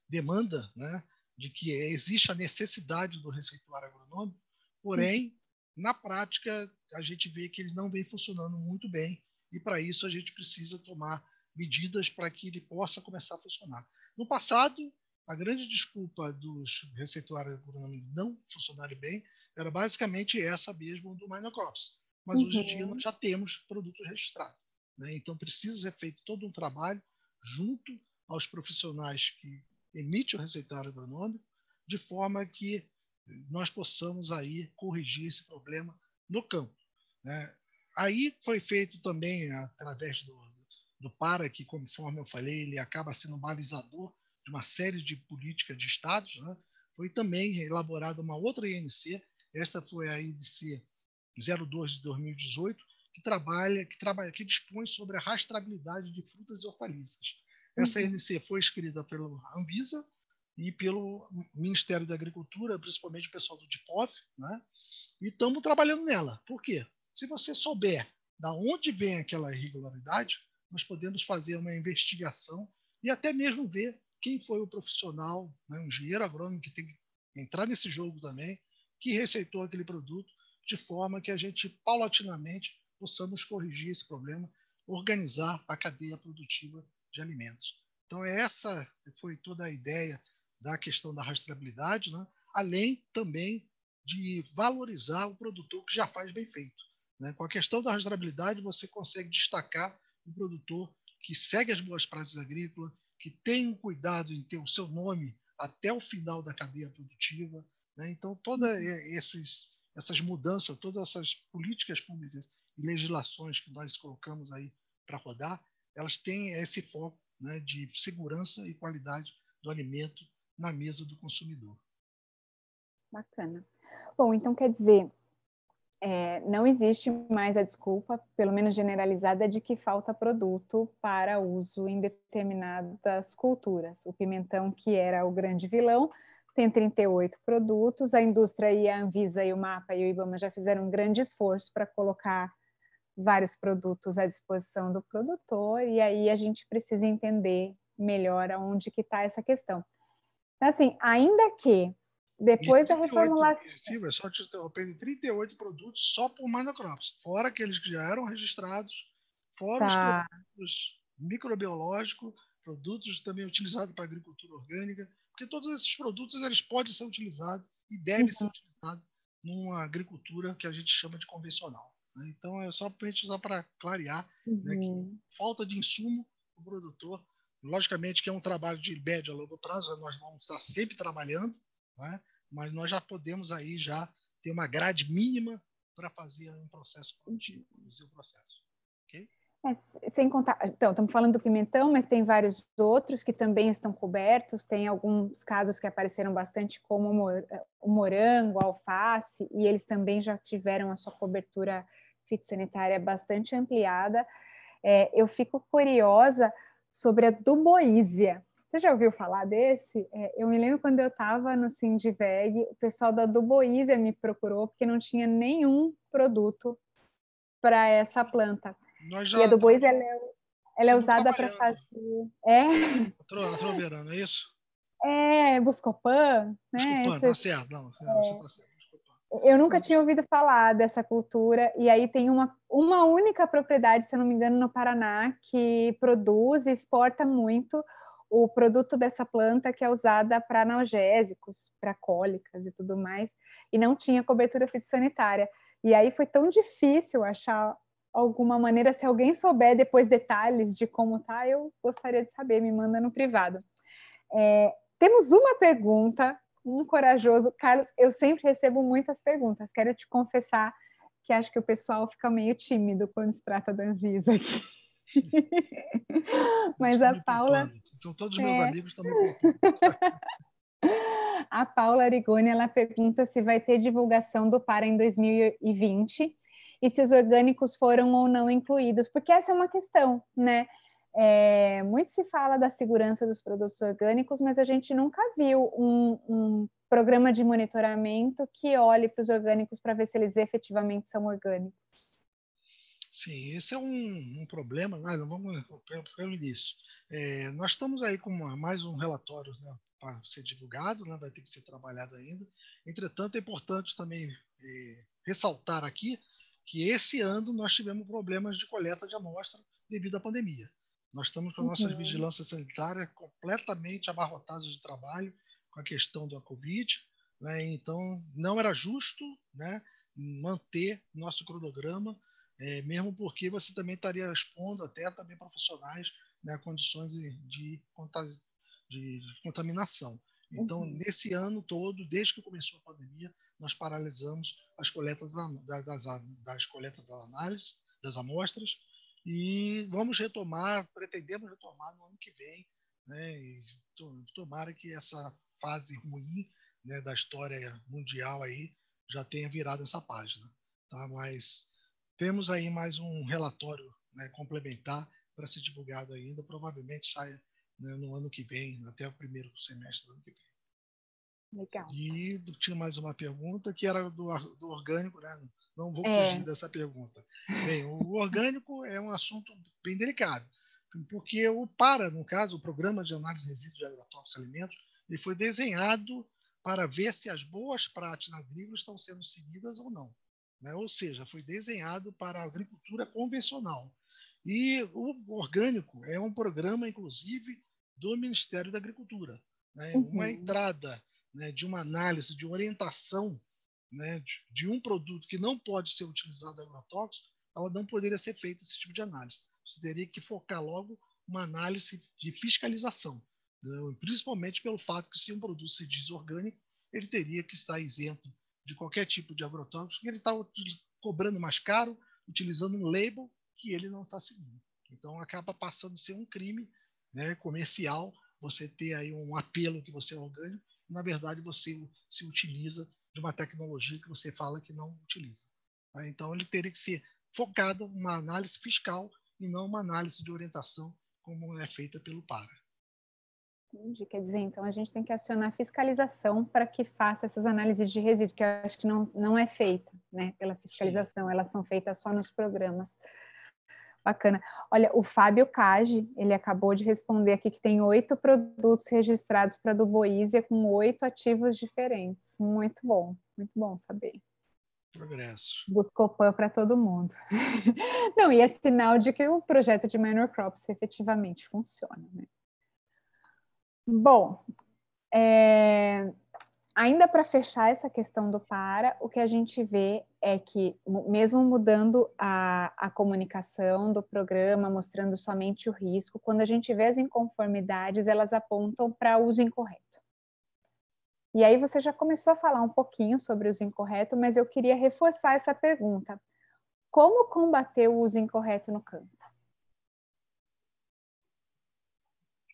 S2: demanda, né, de que existe a necessidade do receituário agronômico, porém, na prática, a gente vê que ele não vem funcionando muito bem e, para isso, a gente precisa tomar medidas para que ele possa começar a funcionar. No passado, a grande desculpa dos receituários agronômicos não funcionarem bem era basicamente essa mesmo do Minocrops. Mas hoje em dia nós já temos produtos registrados. Né? Então precisa ser feito todo um trabalho junto aos profissionais que emitem o receituário agronômico, de forma que nós possamos aí corrigir esse problema no campo. Né? Aí foi feito também através do PARA, que, conforme eu falei, ele acaba sendo um balizador de uma série de políticas de estados. Né? Foi também elaborada uma outra INC, essa foi a INC 02 de 2018, que dispõe sobre a rastreabilidade de frutas e hortaliças. Essa INC foi escrita pelo Anvisa e pelo Ministério da Agricultura, principalmente o pessoal do DIPOV, né? E estamos trabalhando nela. Por quê? Se você souber da onde vem aquela irregularidade, nós podemos fazer uma investigação e até mesmo ver quem foi o profissional, né, um engenheiro agrônomo que tem que entrar nesse jogo também, que receitou aquele produto, de forma que a gente, paulatinamente, possamos corrigir esse problema, organizar a cadeia produtiva de alimentos. Então, essa foi toda a ideia da questão da rastreabilidade, né? Além também de valorizar o produtor que já faz bem feito. Né? Com a questão da rastreabilidade, você consegue destacar o produtor que segue as boas práticas agrícolas, que tem um cuidado em ter o seu nome até o final da cadeia produtiva. Né? Então, todas essas mudanças, todas essas políticas públicas e legislações que nós colocamos aí para rodar, elas têm esse foco, né, de segurança e qualidade do alimento na mesa do consumidor.
S1: Bacana. Bom, então quer dizer, não existe mais a desculpa, pelo menos generalizada, de que falta produto para uso em determinadas culturas. O pimentão, que era o grande vilão, tem 38 produtos, a indústria e a Anvisa e o MAPA e o IBAMA já fizeram um grande esforço para colocar vários produtos à disposição do produtor, e aí a gente precisa entender melhor aonde que está essa questão. Então, assim, ainda que depois da reformulação...
S2: Silvia, só te interrompendo, 38 produtos só por monocrops, fora aqueles que já eram registrados, fora os produtos microbiológicos, produtos também utilizados para agricultura orgânica, porque todos esses produtos eles podem ser utilizados e devem ser utilizados numa agricultura que a gente chama de convencional. Né? Então, é só para clarear, né, que falta de insumo para o produtor. Logicamente que é um trabalho de médio a longo prazo, nós vamos estar sempre trabalhando, né? Mas nós já podemos aí já ter uma grade mínima para fazer um processo produtivo, produzir o processo. Okay?
S1: Sem contar, então, estamos falando do pimentão, mas tem vários outros que também estão cobertos, tem alguns casos que apareceram bastante, como o morango, a alface, e eles também já tiveram a sua cobertura fitossanitária bastante ampliada. Eu fico curiosa sobre a Duboisia. Você já ouviu falar desse? Eu me lembro quando eu estava no Sindiveg, o pessoal da Duboisia me procurou porque não tinha nenhum produto para essa planta. E a Duboisia, ela é usada para fazer...
S2: Atroverano, é isso?
S1: Buscopan, né?
S2: Buscopan, tá certo. Não, você tá certo.
S1: Eu nunca tinha ouvido falar dessa cultura, e aí tem uma única propriedade, se eu não me engano, no Paraná, que produz e exporta muito o produto dessa planta, que é usada para analgésicos, para cólicas e tudo mais, e não tinha cobertura fitossanitária. E aí foi tão difícil achar alguma maneira, se alguém souber depois detalhes de como tá, eu gostaria de saber, me manda no privado. Temos uma pergunta, um corajoso. Carlos, eu sempre recebo muitas perguntas, quero te confessar, que acho que o pessoal fica meio tímido quando se trata da Anvisa aqui. Mas
S2: Estão
S1: a
S2: me
S1: Paula...
S2: poupando. São todos meus amigos estão me poupando.
S1: A Paula Arigoni, ela pergunta se vai ter divulgação do PARA em 2020 e se os orgânicos foram ou não incluídos, porque essa é uma questão, né? Muito se fala da segurança dos produtos orgânicos, mas a gente nunca viu um programa de monitoramento que olhe para os orgânicos para ver se eles efetivamente são orgânicos.
S2: Sim, esse é um problema, mas vamos pelo início. Nós estamos aí com mais um relatório, né, para ser divulgado, né, vai ter que ser trabalhado ainda. Entretanto, é importante também ressaltar aqui que esse ano nós tivemos problemas de coleta de amostra devido à pandemia. Nós estamos com nossas vigilâncias sanitárias completamente abarrotadas de trabalho com a questão da Covid, né, então não era justo, né, manter nosso cronograma, mesmo porque você também estaria expondo até também profissionais, né, a condições de contaminação. Então, nesse ano todo, desde que começou a pandemia, nós paralisamos as coletas das coletas das análises, das amostras, e vamos retomar, pretendemos retomar no ano que vem, né, e tomara que essa fase ruim, né, da história mundial aí já tenha virado essa página. Tá? Mas temos aí mais um relatório, né, complementar para ser divulgado ainda, provavelmente saia, né, no ano que vem, até o primeiro semestre do ano que vem.
S1: Legal.
S2: E tinha mais uma pergunta que era do orgânico, né? Não vou fugir dessa pergunta. Bem, o orgânico é um assunto bem delicado, porque o PARA, no caso, o Programa de Análise de Resíduos de Agrotóxicos e Alimentos, ele foi desenhado para ver se as boas práticas agrícolas estão sendo seguidas ou não. Né? Ou seja, foi desenhado para a agricultura convencional. E o orgânico é um programa, inclusive, do Ministério da Agricultura. Né? Uma entrada, né, de uma análise, de orientação, né, de um produto que não pode ser utilizado agrotóxico, ela não poderia ser feita esse tipo de análise. Você teria que focar logo uma análise de fiscalização, né, principalmente pelo fato que se um produto se diz orgânico, ele teria que estar isento de qualquer tipo de agrotóxico, porque ele está cobrando mais caro, utilizando um label que ele não está seguindo. Então acaba passando a ser um crime, né, comercial, você ter aí um apelo que você é orgânico, na verdade você se utiliza de uma tecnologia que você fala que não utiliza. Tá? Então ele teria que ser focado em uma análise fiscal e não uma análise de orientação como é feita pelo PARA.
S1: Entendi. Quer dizer, então a gente tem que acionar a fiscalização para que faça essas análises de resíduo, que eu acho que não é feita, né, pela fiscalização. Sim. Elas são feitas só nos programas. Bacana. Olha, o Fábio Cage, ele acabou de responder aqui que tem 8 produtos registrados para Duboisia com 8 ativos diferentes. Muito bom saber.
S2: Progresso.
S1: Buscopan para todo mundo. Não, e é sinal de que o projeto de Minor Crops efetivamente funciona, né? Bom, ainda para fechar essa questão do PARA, o que a gente vê é que, mesmo mudando a comunicação do programa, mostrando somente o risco, quando a gente vê as inconformidades, elas apontam para uso incorreto. E aí você já começou a falar um pouquinho sobre o uso incorreto, mas eu queria reforçar essa pergunta. Como combater o uso incorreto no campo?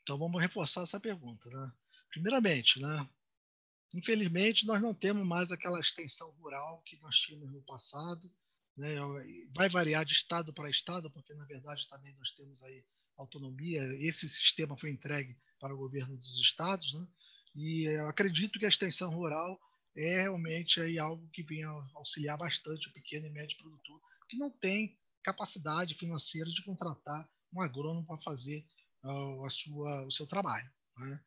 S2: Então vamos reforçar essa pergunta, né? Primeiramente, né? Infelizmente, nós não temos mais aquela extensão rural que nós tínhamos no passado, né? Vai variar de estado para estado, porque na verdade também nós temos aí autonomia. Esse sistema foi entregue para o governo dos estados, né? E eu acredito que a extensão rural é realmente aí algo que vem auxiliar bastante o pequeno e médio produtor, que não tem capacidade financeira de contratar um agrônomo para fazer o seu trabalho. Né?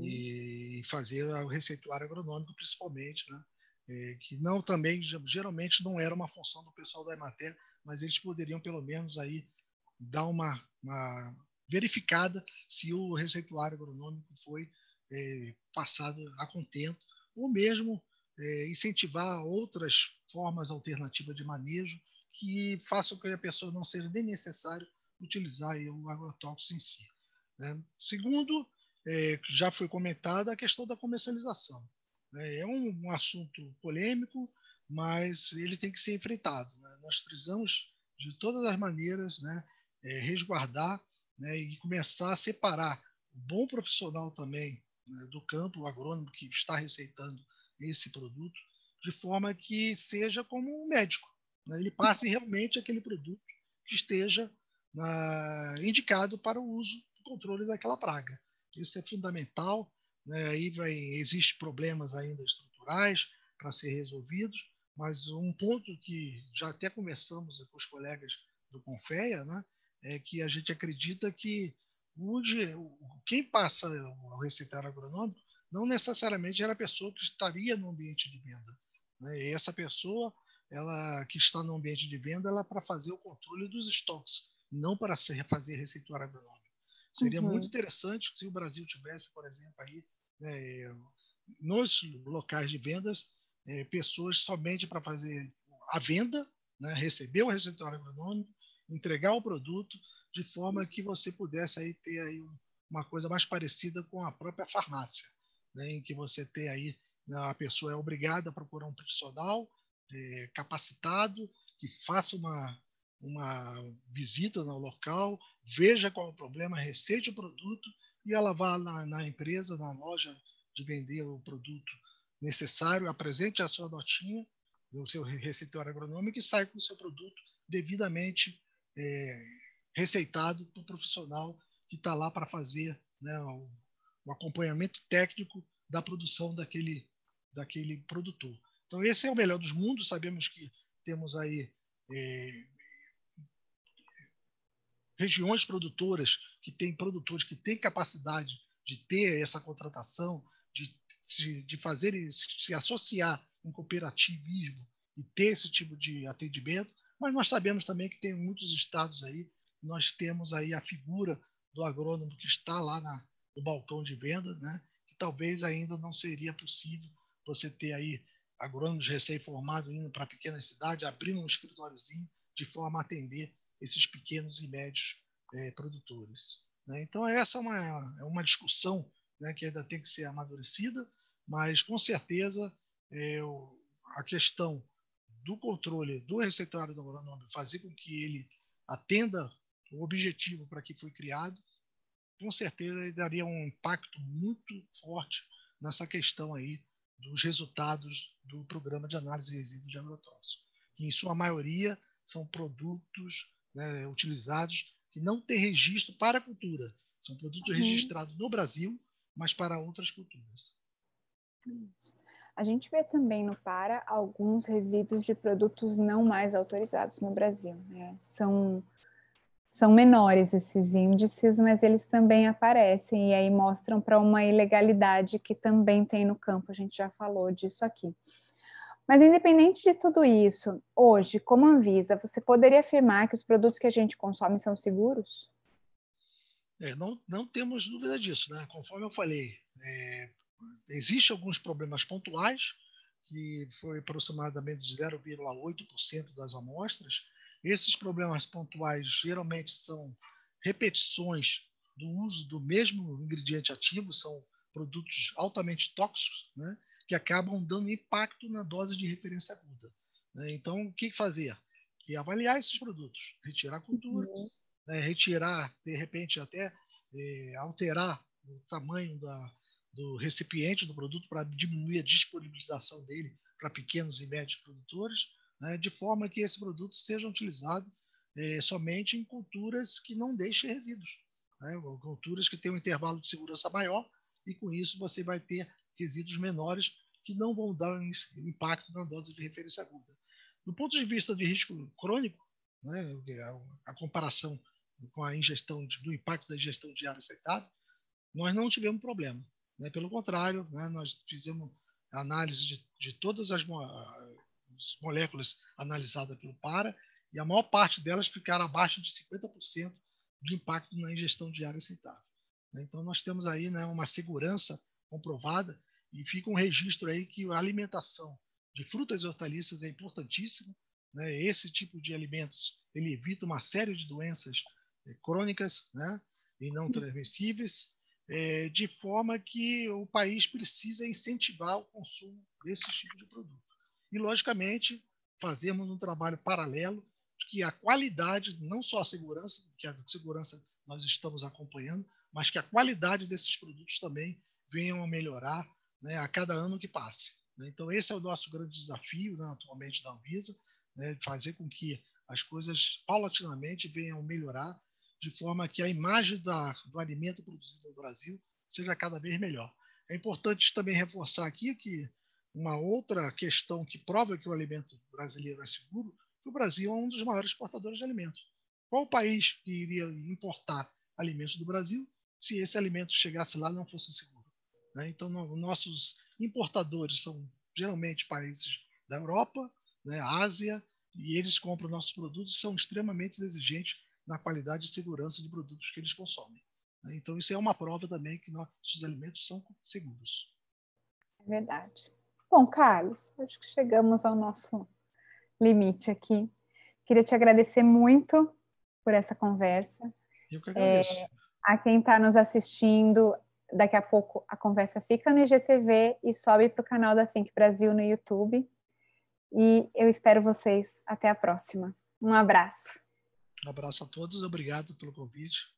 S2: E fazer o receituário agronômico, principalmente, né? Que não também, geralmente, não era uma função do pessoal da Emater, mas eles poderiam, pelo menos, aí dar uma verificada se o receituário agronômico foi passado a contento, ou mesmo incentivar outras formas alternativas de manejo que façam com que a pessoa não seja nem necessário utilizar aí o agrotóxico em si. Né? Segundo, já foi comentada a questão da comercialização. É um assunto polêmico, mas ele tem que ser enfrentado, né? Nós precisamos, de todas as maneiras, né, resguardar, né, e começar a separar o bom profissional também, né, do campo, o agrônomo que está receitando esse produto, de forma que seja como um médico, né? Ele passe realmente aquele produto que esteja indicado para o uso e controle daquela praga. Isso é fundamental, né? Aí existe problemas ainda estruturais para ser resolvidos, mas um ponto que já até conversamos com os colegas do Confea, né, é que a gente acredita que quem passa o receituário agronômico não necessariamente era a pessoa que estaria no ambiente de venda, né? E essa pessoa, ela que está no ambiente de venda, ela é para fazer o controle dos estoques, não para fazer receituário agronômico. Seria muito
S1: Uhum.
S2: interessante se o Brasil tivesse, por exemplo, aí, né, nos locais de vendas, pessoas somente para fazer a venda, né, receber o receituário agronômico, entregar o produto, de forma que você pudesse aí ter aí uma coisa mais parecida com a própria farmácia, né, em que você tem aí, né, a pessoa é obrigada a procurar um profissional capacitado, que faça uma visita no local, veja qual é o problema, receite o produto e ela vá na empresa, na loja de vender o produto necessário, apresente a sua notinha, o seu receituário agronômico e sai com o seu produto devidamente receitado para o profissional que está lá para fazer, né, o acompanhamento técnico da produção daquele produtor. Então, esse é o melhor dos mundos. Sabemos que temos aí é, regiões produtoras que têm capacidade de ter essa contratação, de fazer se associar em cooperativismo e ter esse tipo de atendimento, mas nós sabemos também que tem muitos estados aí, nós temos aí a figura do agrônomo que está lá no balcão de venda, né, que talvez ainda não seria possível você ter aí agrônomos recém-formados indo para pequenas cidades, abrindo um escritóriozinho de forma a atender esses pequenos e médios produtores, né? Então, essa é uma discussão, né, que ainda tem que ser amadurecida, mas, com certeza, é, a questão do controle do receituário do agronômico, fazer com que ele atenda o objetivo para que foi criado, com certeza ele daria um impacto muito forte nessa questão aí dos resultados do programa de análise de resíduos de agrotóxicos, que em sua maioria são produtos, né, utilizados que não têm registro para a cultura. São produtos
S1: Uhum.
S2: registrados no Brasil, mas para outras culturas.
S1: A gente vê também no Para alguns resíduos de produtos não mais autorizados no Brasil, né? São menores esses índices, mas eles também aparecem e aí mostram para uma ilegalidade que também tem no campo, a gente já falou disso aqui. Mas independente de tudo isso, hoje, como Anvisa, você poderia afirmar que os produtos que a gente consome são seguros?
S2: Não temos dúvida disso, né? Conforme eu falei, existem alguns problemas pontuais, que foi aproximadamente 0,8% das amostras. Esses problemas pontuais geralmente são repetições do uso do mesmo ingrediente ativo, são produtos altamente tóxicos, né, que acabam dando impacto na dose de referência aguda, né? Então, o que fazer? Que avaliar esses produtos, retirar a cultura,
S1: Uhum.
S2: né, retirar, de repente, até alterar o tamanho do recipiente do produto para diminuir a disponibilização dele para pequenos e médios produtores, né, de forma que esse produto seja utilizado somente em culturas que não deixem resíduos, né, culturas que têm um intervalo de segurança maior, e com isso você vai ter resíduos menores que não vão dar impacto na dose de referência aguda. Do ponto de vista de risco crônico, né, a comparação com a ingestão do impacto da ingestão diária aceitável, nós não tivemos problema, né? Pelo contrário, né, nós fizemos análise de todas as moléculas analisadas pelo Para, e a maior parte delas ficaram abaixo de 50% de impacto na ingestão diária aceitável. Então, nós temos aí, né, uma segurança comprovada, e fica um registro aí que a alimentação de frutas e hortaliças é importantíssima, né? Esse tipo de alimentos ele evita uma série de doenças crônicas, né, e não transmissíveis, de forma que o país precisa incentivar o consumo desse tipo de produto. e, logicamente, fazermos um trabalho paralelo que a qualidade, não só a segurança, que a segurança nós estamos acompanhando, mas que a qualidade desses produtos também venham a melhorar, né, a cada ano que passe. Né? Então, esse é o nosso grande desafio, né, atualmente da Anvisa, né, fazer com que as coisas paulatinamente venham a melhorar, de forma que a imagem do alimento produzido no Brasil seja cada vez melhor. É importante também reforçar aqui que uma outra questão que prova que o alimento brasileiro é seguro, que o Brasil é um dos maiores exportadores de alimentos. Qual país que iria importar alimentos do Brasil se esse alimento chegasse lá e não fosse seguro? Né? Então, nossos importadores são geralmente países da Europa, né, Ásia, e eles compram nossos produtos e são extremamente exigentes na qualidade e segurança de produtos que eles consomem. Né? Então, isso é uma prova também que nossos alimentos são seguros.
S1: É verdade. Bom, Carlos, acho que chegamos ao nosso limite aqui. Queria te agradecer muito por essa conversa.
S2: Eu que agradeço.
S1: A quem está nos assistindo, daqui a pouco a conversa fica no IGTV e sobe para o canal da Think Brasil no YouTube. E eu espero vocês. Até a próxima. Um abraço.
S2: Um abraço a todos, obrigado pelo convite.